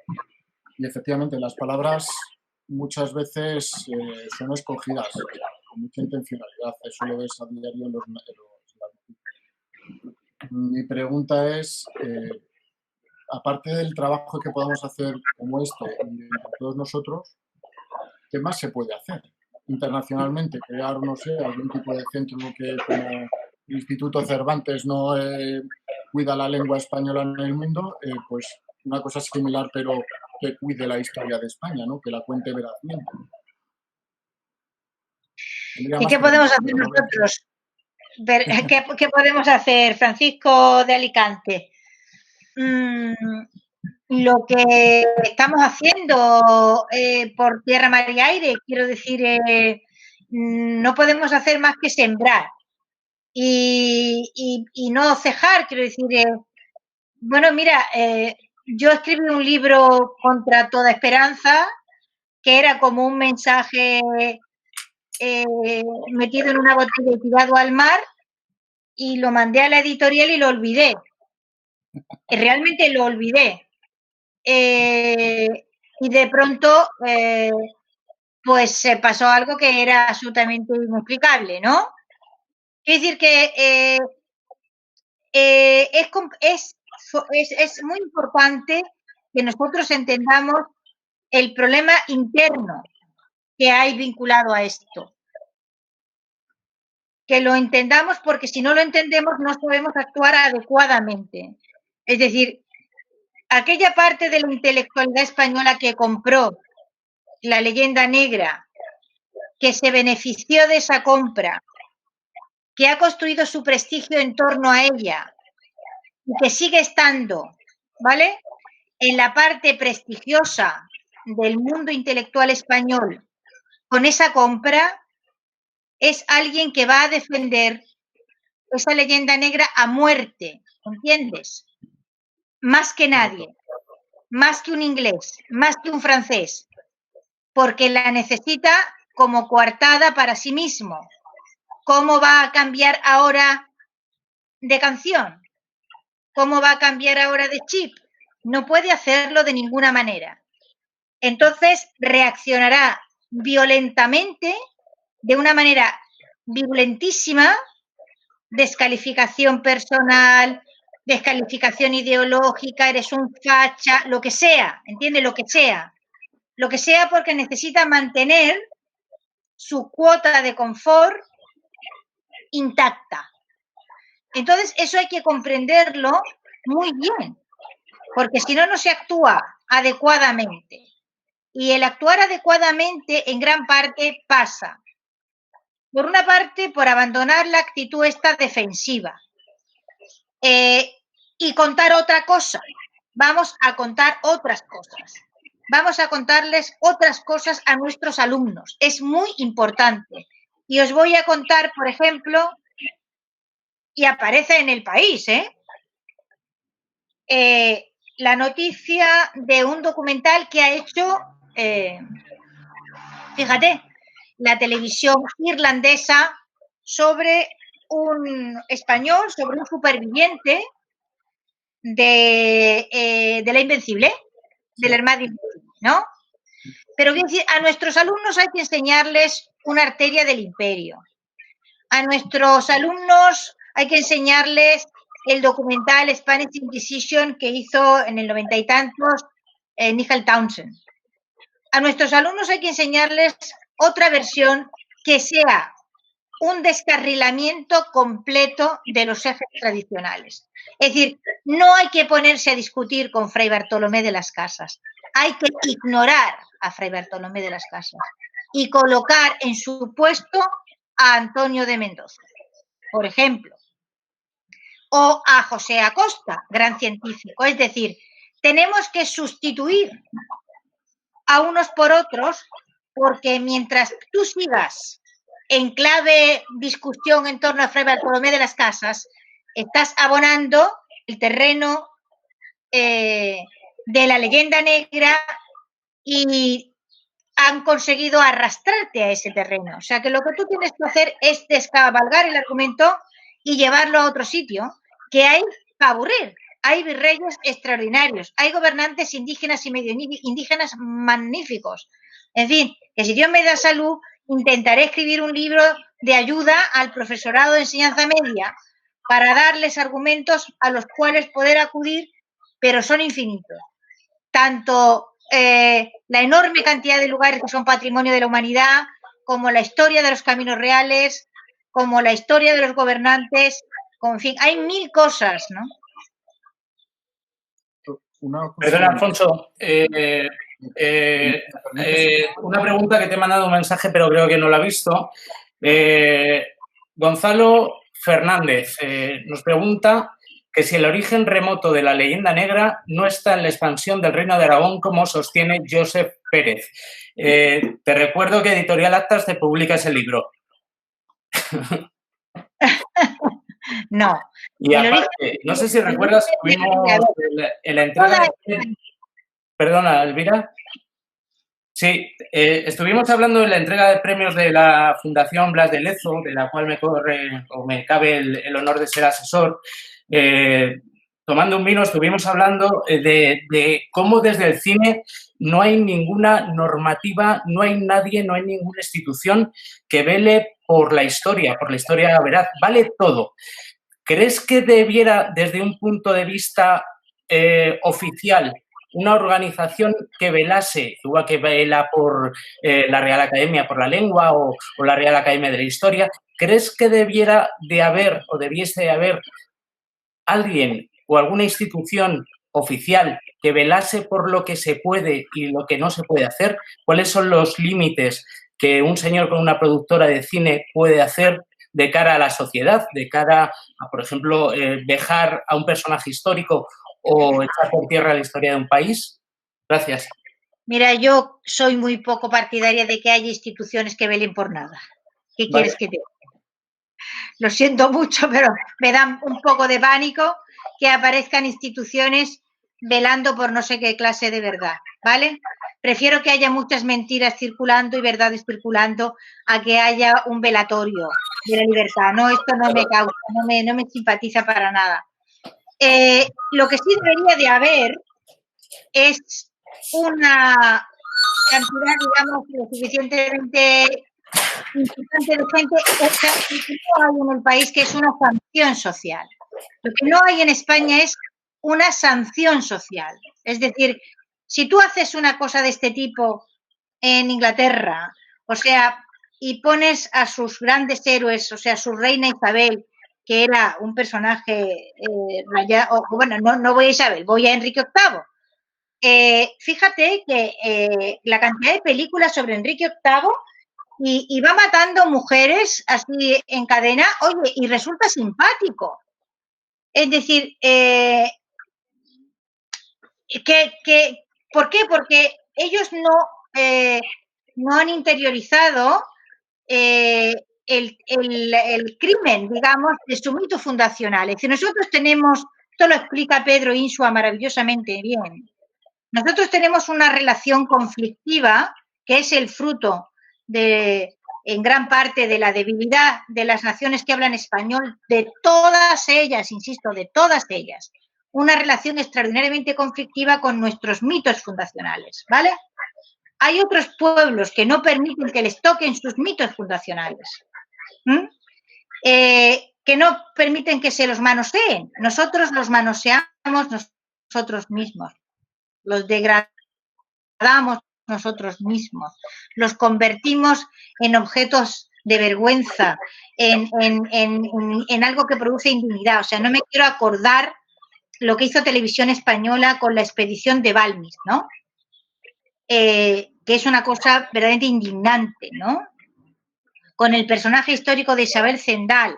Y efectivamente las palabras muchas veces son escogidas con mucha intencionalidad. Eso lo ves a diario en las noticias. Mi pregunta es, aparte del trabajo que podamos hacer como este y todos nosotros, ¿qué más se puede hacer internacionalmente? Crear, no sé, algún tipo de centro que como Instituto Cervantes no cuida la lengua española en el mundo, pues una cosa similar, pero que cuide la historia de España, ¿no?, que la cuente verazmente. ¿Y qué podemos hacer nosotros? ¿Qué podemos hacer, Francisco de Alicante? Lo que estamos haciendo por tierra, mar y aire, quiero decir, no podemos hacer más que sembrar y no cejar, quiero decir, bueno, mira, yo escribí un libro contra toda esperanza, que era como un mensaje metido en una botella y tirado al mar, y lo mandé a la editorial y lo olvidé. Realmente lo olvidé. Y de pronto, pues se pasó algo que era absolutamente inexplicable, ¿no? Quiero decir que es muy importante que nosotros entendamos el problema interno que hay vinculado a esto. Que lo entendamos, porque si no lo entendemos no sabemos actuar adecuadamente. Es decir, aquella parte de la intelectualidad española que compró La Leyenda Negra, que se benefició de esa compra, que ha construido su prestigio en torno a ella y que sigue estando, ¿vale?, en la parte prestigiosa del mundo intelectual español con esa compra, es alguien que va a defender esa Leyenda Negra a muerte, ¿entiendes? Más que nadie, más que un inglés, más que un francés, porque la necesita como coartada para sí mismo. ¿Cómo va a cambiar ahora de canción? ¿Cómo va a cambiar ahora de chip? No puede hacerlo de ninguna manera. Entonces reaccionará violentamente, de una manera violentísima, descalificación personal, descalificación ideológica, eres un facha, lo que sea, ¿entiende? Lo que sea. Lo que sea, porque necesita mantener su cuota de confort intacta. Entonces, eso hay que comprenderlo muy bien, porque si no, no se actúa adecuadamente. Y el actuar adecuadamente, en gran parte, pasa, por una parte, por abandonar la actitud esta defensiva y contar otra cosa. Vamos a contar otras cosas. Vamos a contarles otras cosas a nuestros alumnos. Es muy importante. Y os voy a contar, por ejemplo, y aparece en El País, la noticia de un documental que ha hecho, fíjate, la televisión irlandesa sobre un español, sobre un superviviente de la Invencible, del Armario Invencible, ¿no? Pero voy a decir, a nuestros alumnos hay que enseñarles una arteria del imperio. A nuestros alumnos hay que enseñarles el documental Spanish Inquisition que hizo en el 90 y tantos Nigel Townsend. A nuestros alumnos hay que enseñarles otra versión que sea un descarrilamiento completo de los ejes tradicionales. Es decir, no hay que ponerse a discutir con Fray Bartolomé de las Casas. Hay que ignorar a Fray Bartolomé de las Casas y colocar en su puesto a Antonio de Mendoza, por ejemplo, o a José Acosta, gran científico. Es decir, tenemos que sustituir a unos por otros, porque mientras tú sigas en clave discusión en torno a Fray Bartolomé de las Casas, estás abonando el terreno de la Leyenda Negra y han conseguido arrastrarte a ese terreno. O sea que lo que tú tienes que hacer es descabalgar el argumento y llevarlo a otro sitio, que hay para aburrir. Hay virreyes extraordinarios, hay gobernantes indígenas y medio indígenas magníficos. En fin, que si Dios me da salud, intentaré escribir un libro de ayuda al profesorado de enseñanza media para darles argumentos a los cuales poder acudir, pero son infinitos. Tanto la enorme cantidad de lugares que son patrimonio de la humanidad, como la historia de los caminos reales, como la historia de los gobernantes, en fin, hay mil cosas, ¿no? Perdón, Alfonso, una pregunta que te he mandado un mensaje, pero creo que no lo ha visto. Gonzalo Fernández nos pregunta que si el origen remoto de la Leyenda Negra no está en la expansión del Reino de Aragón, como sostiene Josep Pérez. Te recuerdo que Editorial Actas te publica ese libro. No. Y aparte, no sé si recuerdas, tuvimos en la entrega... Perdona, Elvira. Sí, estuvimos hablando de la entrega de premios de la Fundación Blas de Lezo, de la cual me cabe el honor de ser asesor. Tomando un vino estuvimos hablando de cómo desde el cine no hay ninguna normativa, no hay nadie, no hay ninguna institución que vele por la historia veraz. Vale todo. ¿Crees que debiera, desde un punto de vista oficial, una organización que velase, igual que vela por la Real Academia por la Lengua o la Real Academia de la Historia, crees que debiera de haber o debiese de haber alguien o alguna institución oficial que velase por lo que se puede y lo que no se puede hacer? ¿Cuáles son los límites que un señor con una productora de cine puede hacer de cara a la sociedad, de cara a, por ejemplo, dejar a un personaje histórico o echar por tierra la historia de un país? Gracias. Mira, yo soy muy poco partidaria de que haya instituciones que velen por nada. ¿Qué quieres que te diga? Lo siento mucho, pero me da un poco de pánico que aparezcan instituciones velando por no sé qué clase de verdad, ¿vale? Prefiero que haya muchas mentiras circulando y verdades circulando a que haya un velatorio de la libertad. No, esto no me causa, no me simpatiza para nada. Lo que sí debería de haber es una cantidad, digamos, lo suficientemente importante de gente que no hay en el país, que es una sanción social. Lo que no hay en España es una sanción social. Es decir, si tú haces una cosa de este tipo en Inglaterra, o sea, y pones a sus grandes héroes, o sea, su reina Isabel, que era un personaje bueno, no voy a Isabel, voy a Enrique VIII. Fíjate que la cantidad de películas sobre Enrique VIII y va matando mujeres así en cadena, oye, y resulta simpático. Es decir, ¿por qué? Porque ellos no han interiorizado el crimen, digamos, de su mito fundacional. Es decir, nosotros tenemos, esto lo explica Pedro Insua maravillosamente bien, nosotros tenemos una relación conflictiva que es el fruto en gran parte de la debilidad de las naciones que hablan español, de todas ellas, insisto, de todas ellas, una relación extraordinariamente conflictiva con nuestros mitos fundacionales, ¿vale? Hay otros pueblos que no permiten que les toquen sus mitos fundacionales, que no permiten que se los manoseen. Nosotros los manoseamos nosotros mismos, los degradamos nosotros mismos, los convertimos en objetos de vergüenza, en algo que produce indignidad. O sea, no me quiero acordar lo que hizo Televisión Española con la expedición de Balmis, ¿no? Que es una cosa verdaderamente indignante, ¿no? Con el personaje histórico de Isabel Zendal,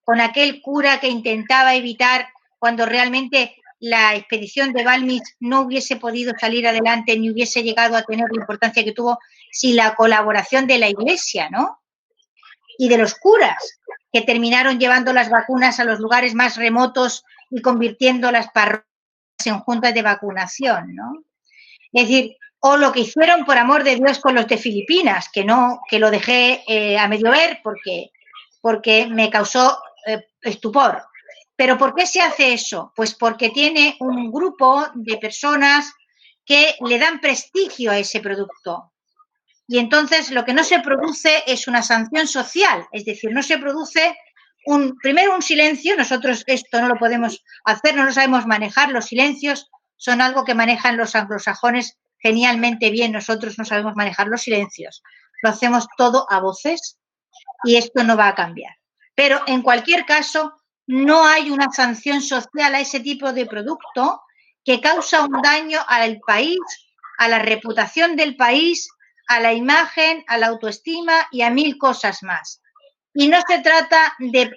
con aquel cura que intentaba evitar cuando realmente la expedición de Balmis no hubiese podido salir adelante ni hubiese llegado a tener la importancia que tuvo sin la colaboración de la Iglesia, ¿no? Y de los curas, que terminaron llevando las vacunas a los lugares más remotos y convirtiendo las parroquias en juntas de vacunación, ¿no? Es decir, o lo que hicieron, por amor de Dios, con los de Filipinas, que lo dejé a medio ver porque me causó estupor. ¿Pero por qué se hace eso? Pues porque tiene un grupo de personas que le dan prestigio a ese producto. Y entonces lo que no se produce es una sanción social, es decir, no se produce primero un silencio. Nosotros esto no lo podemos hacer, no lo sabemos manejar. Los silencios son algo que manejan los anglosajones genialmente bien. Nosotros no sabemos manejar los silencios. Lo hacemos todo a voces y esto no va a cambiar. Pero en cualquier caso, no hay una sanción social a ese tipo de producto que causa un daño al país, a la reputación del país, a la imagen, a la autoestima y a 1000 cosas más. Y no se trata de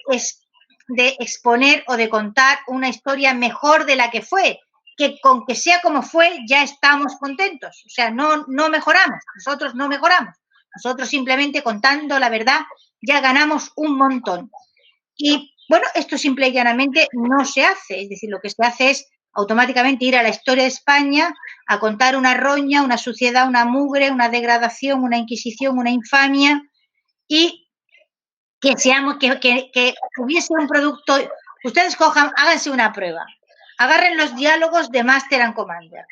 exponer o de contar una historia mejor de la que fue, que con que sea como fue ya estamos contentos. O sea, no mejoramos, nosotros no mejoramos. Nosotros simplemente contando la verdad ya ganamos un montón. Y bueno, esto simple y llanamente no se hace. Es decir, lo que se hace es automáticamente ir a la historia de España a contar una roña, una suciedad, una mugre, una degradación, una inquisición, una infamia, y que hubiese un producto. Ustedes cojan, háganse una prueba, agarren los diálogos de Master and Commander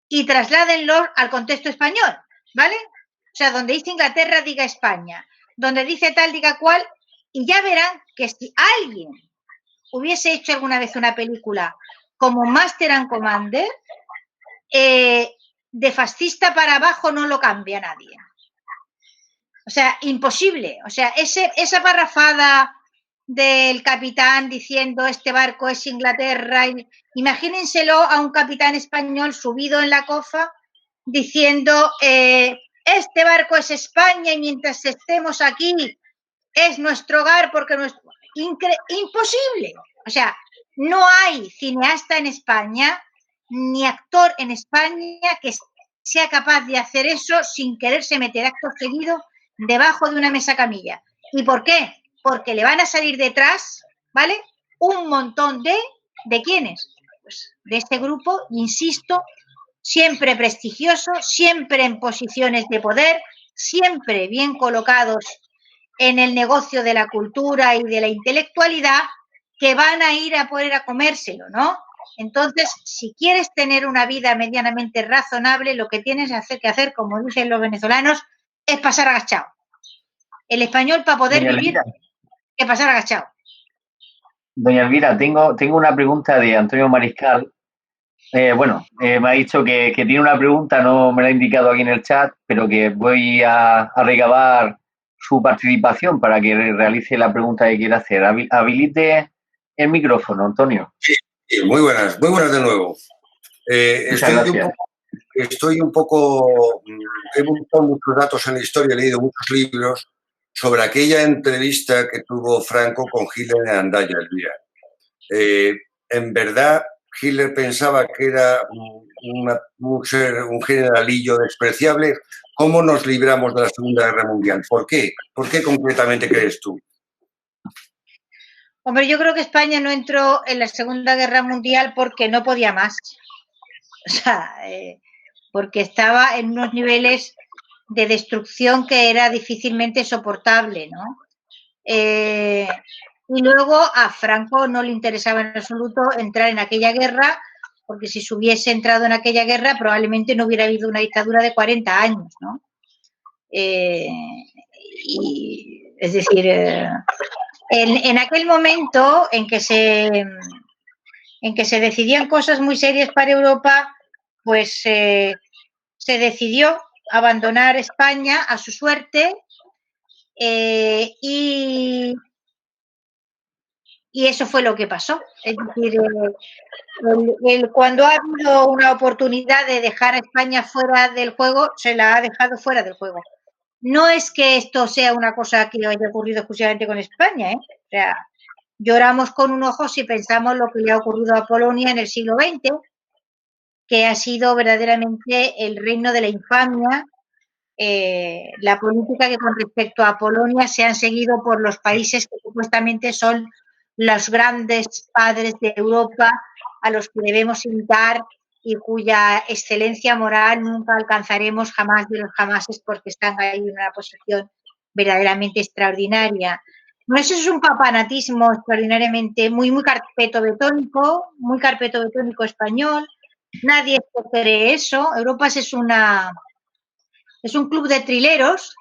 y trasládenlos al contexto español, ¿vale? O sea, donde dice Inglaterra, diga España, donde dice tal, diga cual, y ya verán que si alguien hubiese hecho alguna vez una película como Master and Commander, de fascista para abajo no lo cambia nadie. O sea, imposible. O sea, esa parrafada del capitán diciendo este barco es Inglaterra, imagínenselo a un capitán español subido en la cofa diciendo este barco es España y mientras estemos aquí es nuestro hogar porque imposible. O sea, no hay cineasta en España ni actor en España que sea capaz de hacer eso sin quererse meter acto seguido debajo de una mesa camilla. ¿Y por qué? Porque le van a salir detrás, ¿vale? Un montón ¿de quiénes? Pues de este grupo, insisto, siempre prestigioso, siempre en posiciones de poder, siempre bien colocados en el negocio de la cultura y de la intelectualidad, que van a ir a poder a comérselo, ¿no? Entonces, si quieres tener una vida medianamente razonable, lo que tienes que hacer, como dicen los venezolanos, es pasar agachado. El español, para poder vivir, es pasar agachado. Doña Elvira, tengo una pregunta de Antonio Mariscal. Me ha dicho que tiene una pregunta, no me la ha indicado aquí en el chat, pero que voy a recabar su participación para que realice la pregunta que quiera hacer. Habilite el micrófono, Antonio. Sí, muy buenas de nuevo. Estoy un poco, he buscado muchos datos en la historia, he leído muchos libros sobre aquella entrevista que tuvo Franco con Hitler en Hendaya, Elvira. En verdad, Hitler pensaba que era un generalillo despreciable. ¿Cómo nos libramos de la Segunda Guerra Mundial? ¿Por qué? ¿Por qué concretamente crees tú? Hombre, yo creo que España no entró en la Segunda Guerra Mundial porque no podía más. O sea, porque estaba en unos niveles de destrucción que era difícilmente soportable, ¿no? Y luego a Franco no le interesaba en absoluto entrar en aquella guerra, porque si se hubiese entrado en aquella guerra probablemente no hubiera habido una dictadura de 40 años, ¿no? Es decir, en aquel momento en que se decidían cosas muy serias para Europa, pues se decidió abandonar España a su suerte, y eso fue lo que pasó. Es decir, cuando ha habido una oportunidad de dejar a España fuera del juego, se la ha dejado fuera del juego. No es que esto sea una cosa que haya ocurrido exclusivamente con España, ¿eh? O sea, lloramos con un ojo si pensamos lo que le ha ocurrido a Polonia en el siglo XX, que ha sido verdaderamente el reino de la infamia. La política que con respecto a Polonia se han seguido por los países que supuestamente son los grandes padres de Europa a los que debemos imitar y cuya excelencia moral nunca alcanzaremos jamás de los jamases porque están ahí en una posición verdaderamente extraordinaria. No, eso es un papanatismo extraordinariamente muy carpeto betónico español. Nadie cree eso. Europa es un club de trileros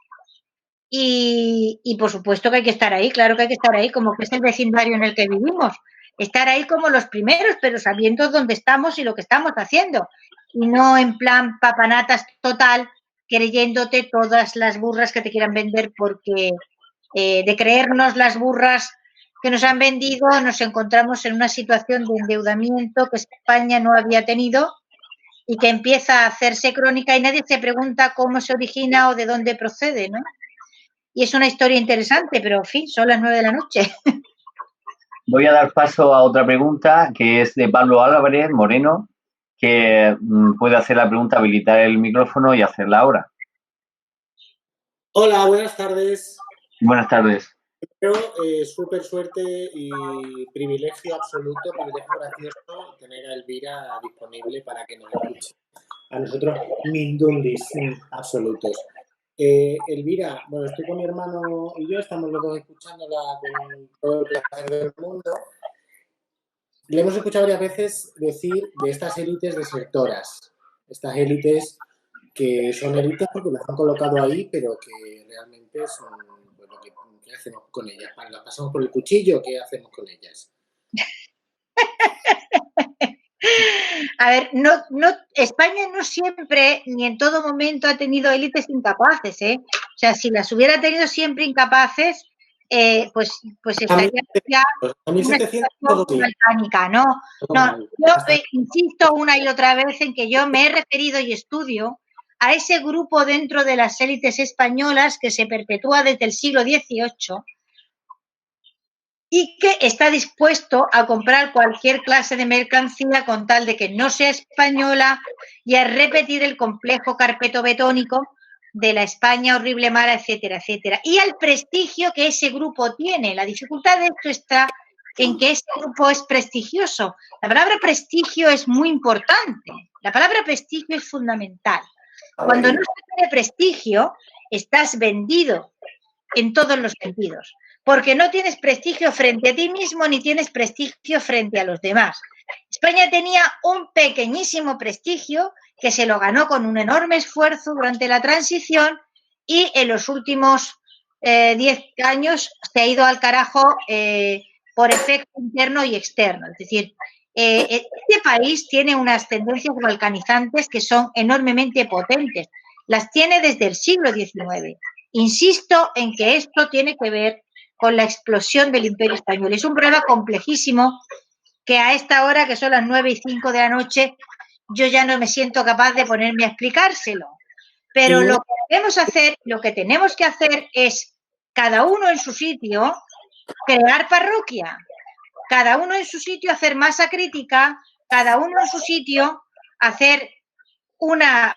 y por supuesto que hay que estar ahí, claro que hay que estar ahí, como que es el vecindario en el que vivimos. Estar ahí como los primeros, pero sabiendo dónde estamos y lo que estamos haciendo. Y no en plan papanatas total, creyéndote todas las burras que te quieran vender, porque de creernos las burras que nos han vendido nos encontramos en una situación de endeudamiento que España no había tenido y que empieza a hacerse crónica y nadie se pregunta cómo se origina o de dónde procede, ¿no? Y es una historia interesante, pero en fin, son las 9 de la noche. Voy a dar paso a otra pregunta que es de Pablo Álvarez Moreno, que puede hacer la pregunta, habilitar el micrófono y hacerla ahora. Hola, buenas tardes. Buenas tardes. Pero súper suerte y privilegio absoluto, privilegio gracioso tener a Elvira disponible para que nos escuche. A nosotros, mindundis absolutos. Elvira, bueno, estoy con mi hermano y yo, estamos los dos escuchándola con todo el placer del mundo. Le hemos escuchado varias veces decir de estas élites desertoras, estas élites que son élites porque las han colocado ahí, pero que realmente son, bueno, ¿qué hacemos con ellas? ¿Las pasamos por el cuchillo? ¿Qué hacemos con ellas? A ver, España no siempre ni en todo momento ha tenido élites incapaces, ¿eh? O sea, si las hubiera tenido siempre incapaces, pues estaría ya una situación balcánica, ¿no? Yo insisto una y otra vez en que yo me he referido y estudio a ese grupo dentro de las élites españolas que se perpetúa desde el siglo XVIII y que está dispuesto a comprar cualquier clase de mercancía con tal de que no sea española y a repetir el complejo carpetobetónico de la España horrible, mala, etcétera, etcétera. Y al prestigio que ese grupo tiene. La dificultad de esto está en que ese grupo es prestigioso. La palabra prestigio es muy importante. La palabra prestigio es fundamental. Cuando no se tiene prestigio, estás vendido en todos los sentidos. Porque no tienes prestigio frente a ti mismo ni tienes prestigio frente a los demás. España tenía un pequeñísimo prestigio que se lo ganó con un enorme esfuerzo durante la transición y en los últimos 10 años se ha ido al carajo por efecto interno y externo. Es decir, este país tiene unas tendencias balcanizantes que son enormemente potentes. Las tiene desde el siglo XIX. Insisto en que esto tiene que ver con la explosión del Imperio Español. Es un problema complejísimo que a esta hora, que son las 9:05 de la noche, yo ya no me siento capaz de ponerme a explicárselo. Pero lo que debemos hacer, lo que tenemos que hacer es, cada uno en su sitio, crear parroquia. Cada uno en su sitio hacer masa crítica, cada uno en su sitio hacer una,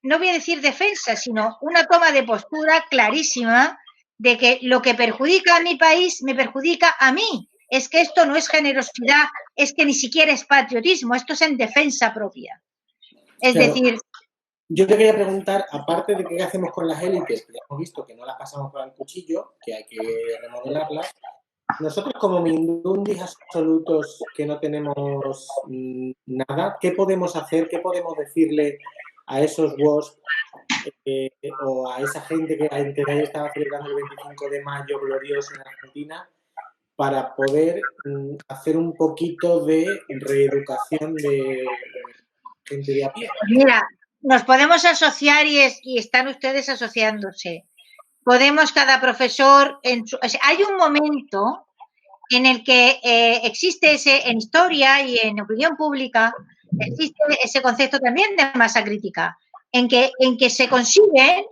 no voy a decir defensa, sino una toma de postura clarísima de que lo que perjudica a mi país me perjudica a mí. Es que esto no es generosidad, es que ni siquiera es patriotismo, esto es en defensa propia. Es decir... Yo te quería preguntar, aparte de qué hacemos con las élites, que ya hemos visto que no las pasamos por el cuchillo, que hay que remodelarlas, nosotros como mindundis absolutos que no tenemos nada, ¿qué podemos hacer? ¿Qué podemos decirle a esos WOSP o a esa gente que estaba celebrando el 25 de mayo glorioso en Argentina para poder hacer un poquito de reeducación de gente de a pie? Mira, nos podemos asociar y están ustedes asociándose. Podemos, cada profesor, hay un momento en el que existe en historia y en opinión pública, existe ese concepto también de masa crítica, en que se consigue,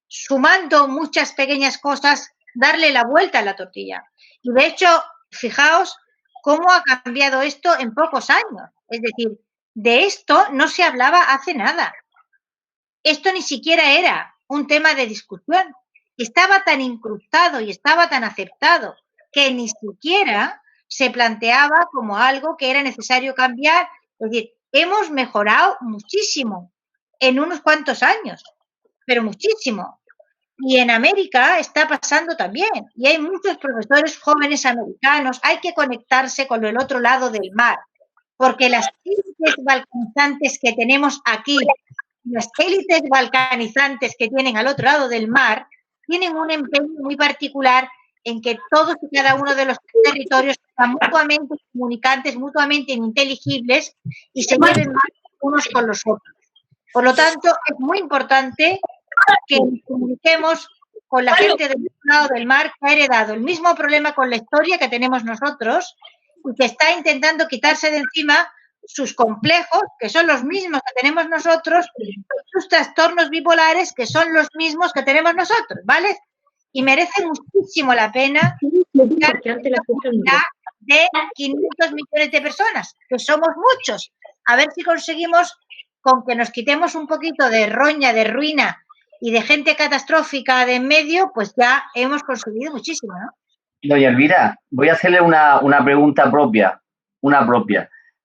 sumando muchas pequeñas cosas, darle la vuelta a la tortilla. Y de hecho, fijaos cómo ha cambiado esto en pocos años. Es decir, de esto no se hablaba hace nada. Esto ni siquiera era un tema de discusión. Estaba tan incrustado y estaba tan aceptado que ni siquiera se planteaba como algo que era necesario cambiar. Es decir, hemos mejorado muchísimo en unos cuantos años, pero muchísimo. Y en América está pasando también. Y hay muchos profesores jóvenes americanos. Hay que conectarse con el otro lado del mar, porque las élites balcanizantes que tenemos aquí, las élites balcanizantes que tienen al otro lado del mar, tienen un empeño muy particular en que todos y cada uno de los territorios sean mutuamente comunicantes, mutuamente inteligibles y se lleven mal unos con los otros. Por lo tanto, es muy importante que nos comuniquemos con la gente del otro lado del mar que ha heredado el mismo problema con la historia que tenemos nosotros y que está intentando quitarse de encima sus complejos, que son los mismos que tenemos nosotros, y sus trastornos bipolares, que son los mismos que tenemos nosotros, ¿vale? Y merece muchísimo la pena de 500 millones de personas, que somos muchos. A ver si conseguimos, con que nos quitemos un poquito de roña, de ruina y de gente catastrófica de en medio, pues ya hemos conseguido muchísimo, ¿no? Doña Elvira, voy a hacerle una pregunta propia,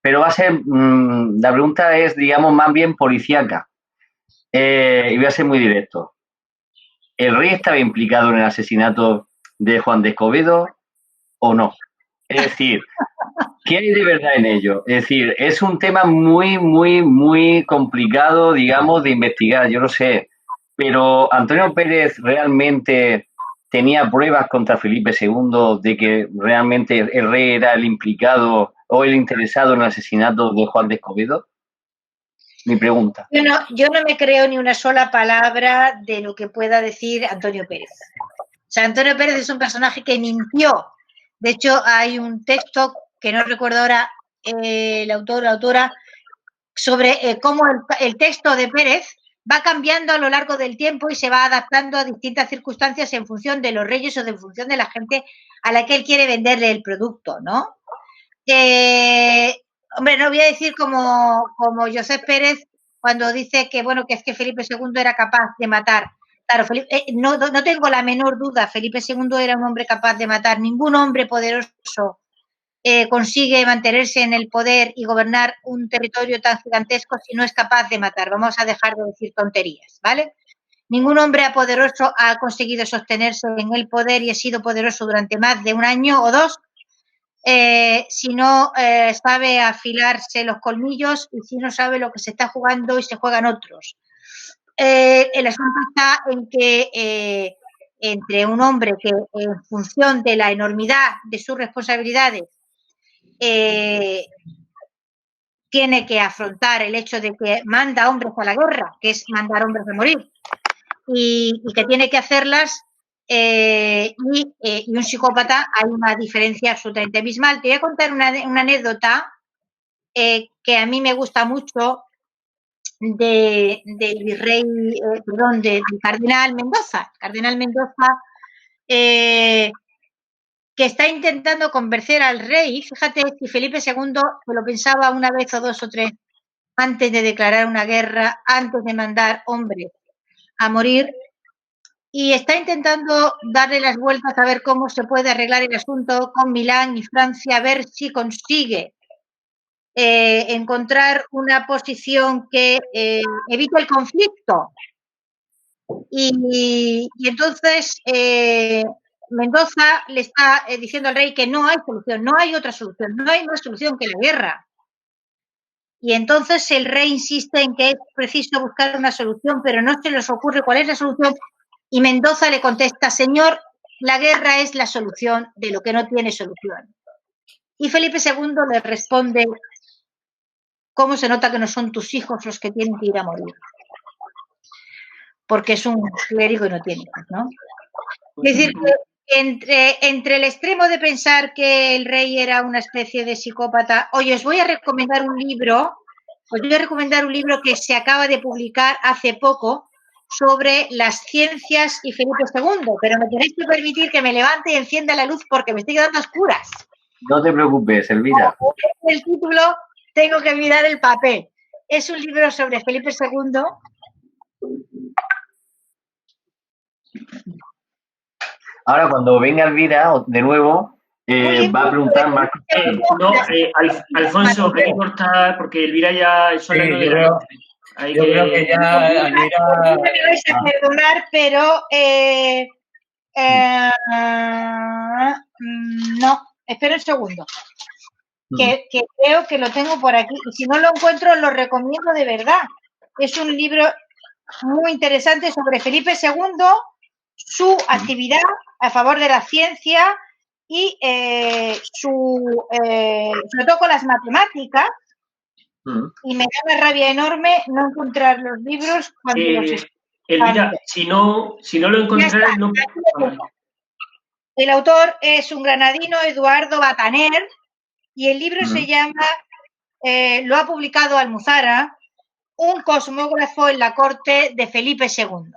pero va a ser, la pregunta es, digamos, más bien policíaca, y voy a ser muy directo. ¿El rey estaba implicado en el asesinato de Juan de Escobedo o no? Es decir, ¿qué hay de verdad en ello? Es decir, es un tema muy, muy, muy complicado, digamos, de investigar, yo lo sé, pero ¿Antonio Pérez realmente tenía pruebas contra Felipe II de que realmente el rey era el implicado o el interesado en el asesinato de Juan de Escobedo? Mi pregunta. Yo no me creo ni una sola palabra de lo que pueda decir Antonio Pérez. O sea, Antonio Pérez es un personaje que mintió. De hecho, hay un texto que no recuerdo ahora el autor o la autora sobre cómo el texto de Pérez va cambiando a lo largo del tiempo y se va adaptando a distintas circunstancias en función de los reyes o en función de la gente a la que él quiere venderle el producto, ¿no? Hombre, no voy a decir como Josep Pérez cuando dice que, bueno, que es que Felipe II era capaz de matar. Claro, no tengo la menor duda, Felipe II era un hombre capaz de matar. Ningún hombre poderoso consigue mantenerse en el poder y gobernar un territorio tan gigantesco si no es capaz de matar. Vamos a dejar de decir tonterías, ¿vale? Ningún hombre poderoso ha conseguido sostenerse en el poder y ha sido poderoso durante más de un año o dos si no sabe afilarse los colmillos y si no sabe lo que se está jugando y se juegan otros. El asunto está en que entre un hombre que en función de la enormidad de sus responsabilidades tiene que afrontar el hecho de que manda hombres a la guerra, que es mandar hombres a morir, y que tiene que hacerlas y un psicópata, hay una diferencia absolutamente abismal. Te voy a contar una anécdota que a mí me gusta mucho del virrey, del cardenal Mendoza. Cardenal Mendoza que está intentando convencer al rey. Fíjate si Felipe II se lo pensaba una vez o dos o tres antes de declarar una guerra, antes de mandar hombres a morir, y está intentando darle las vueltas a ver cómo se puede arreglar el asunto con Milán y Francia, a ver si consigue encontrar una posición que evite el conflicto. Y entonces Mendoza le está diciendo al rey que no hay solución, no hay otra solución, no hay más solución que la guerra. Y entonces el rey insiste en que es preciso buscar una solución, pero no se les ocurre cuál es la solución. Y Mendoza le contesta, señor, la guerra es la solución de lo que no tiene solución. Y Felipe II le responde, ¿cómo se nota que no son tus hijos los que tienen que ir a morir? Porque es un clérigo y no tiene hijos, ¿no? Es decir, que entre el extremo de pensar que el rey era una especie de psicópata, oye, os voy a recomendar un libro que se acaba de publicar hace poco sobre las ciencias y Felipe II, pero me tenéis que permitir que me levante y encienda la luz porque me estoy quedando a oscuras. No te preocupes, Elvira. El título, tengo que mirar el papel. Es un libro sobre Felipe II. Ahora, cuando venga Elvira, de nuevo, va a preguntar más. Alfonso, hay que cortar porque Elvira ya son las 9 de la noche. Yo creo que ya Elvira... Me vais a perdonar, pero no, espera un segundo. Que creo que lo tengo por aquí. Y si no lo encuentro, lo recomiendo de verdad. Es un libro muy interesante sobre Felipe II, su actividad a favor de la ciencia y sobre todo con las matemáticas. Y me da una rabia enorme no encontrar los libros cuando los Elvira, si no lo encontras, no. El autor es un granadino, Eduardo Bataner, y el libro se llama, lo ha publicado Almuzara, un cosmógrafo en la corte de Felipe II.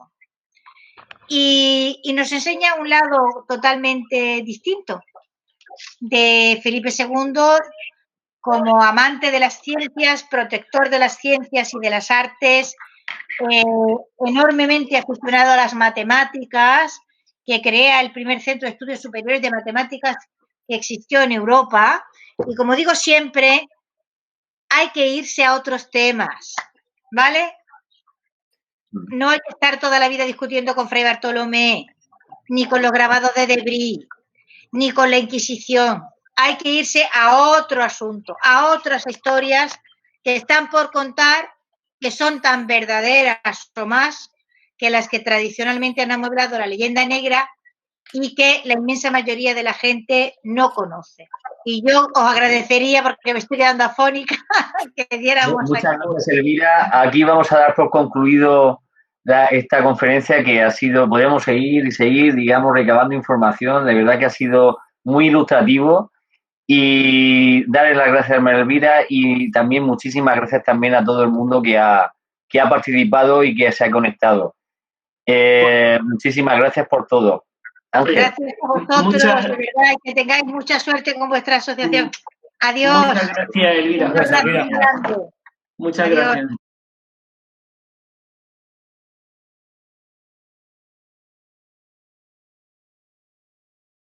Y nos enseña un lado totalmente distinto de Felipe II como amante de las ciencias, protector de las ciencias y de las artes, enormemente aficionado a las matemáticas que crea el primer centro de estudios superiores de matemáticas que existió en Europa. Y como digo siempre, hay que irse a otros temas, ¿vale? No hay que estar toda la vida discutiendo con Fray Bartolomé, ni con los grabados de Debris, ni con la Inquisición. Hay que irse a otro asunto, a otras historias que están por contar, que son tan verdaderas o más que las que tradicionalmente han amueblado la leyenda negra y que la inmensa mayoría de la gente no conoce. Y yo os agradecería, porque me estoy quedando afónica, que diéramos... Muchas gracias, Elvira. Aquí vamos a dar por concluido esta conferencia, que ha sido, podemos seguir y seguir, digamos, recabando información. De verdad que ha sido muy ilustrativo. Y darles las gracias a Elvira, y también muchísimas gracias también a todo el mundo que ha participado y que se ha conectado. Muchísimas gracias por todo. Ángel. Gracias a vosotros, de verdad, que tengáis mucha suerte con vuestra asociación. Adiós. Muchas gracias, Elvira. Gracias, Elvira. Muchas Adiós. gracias.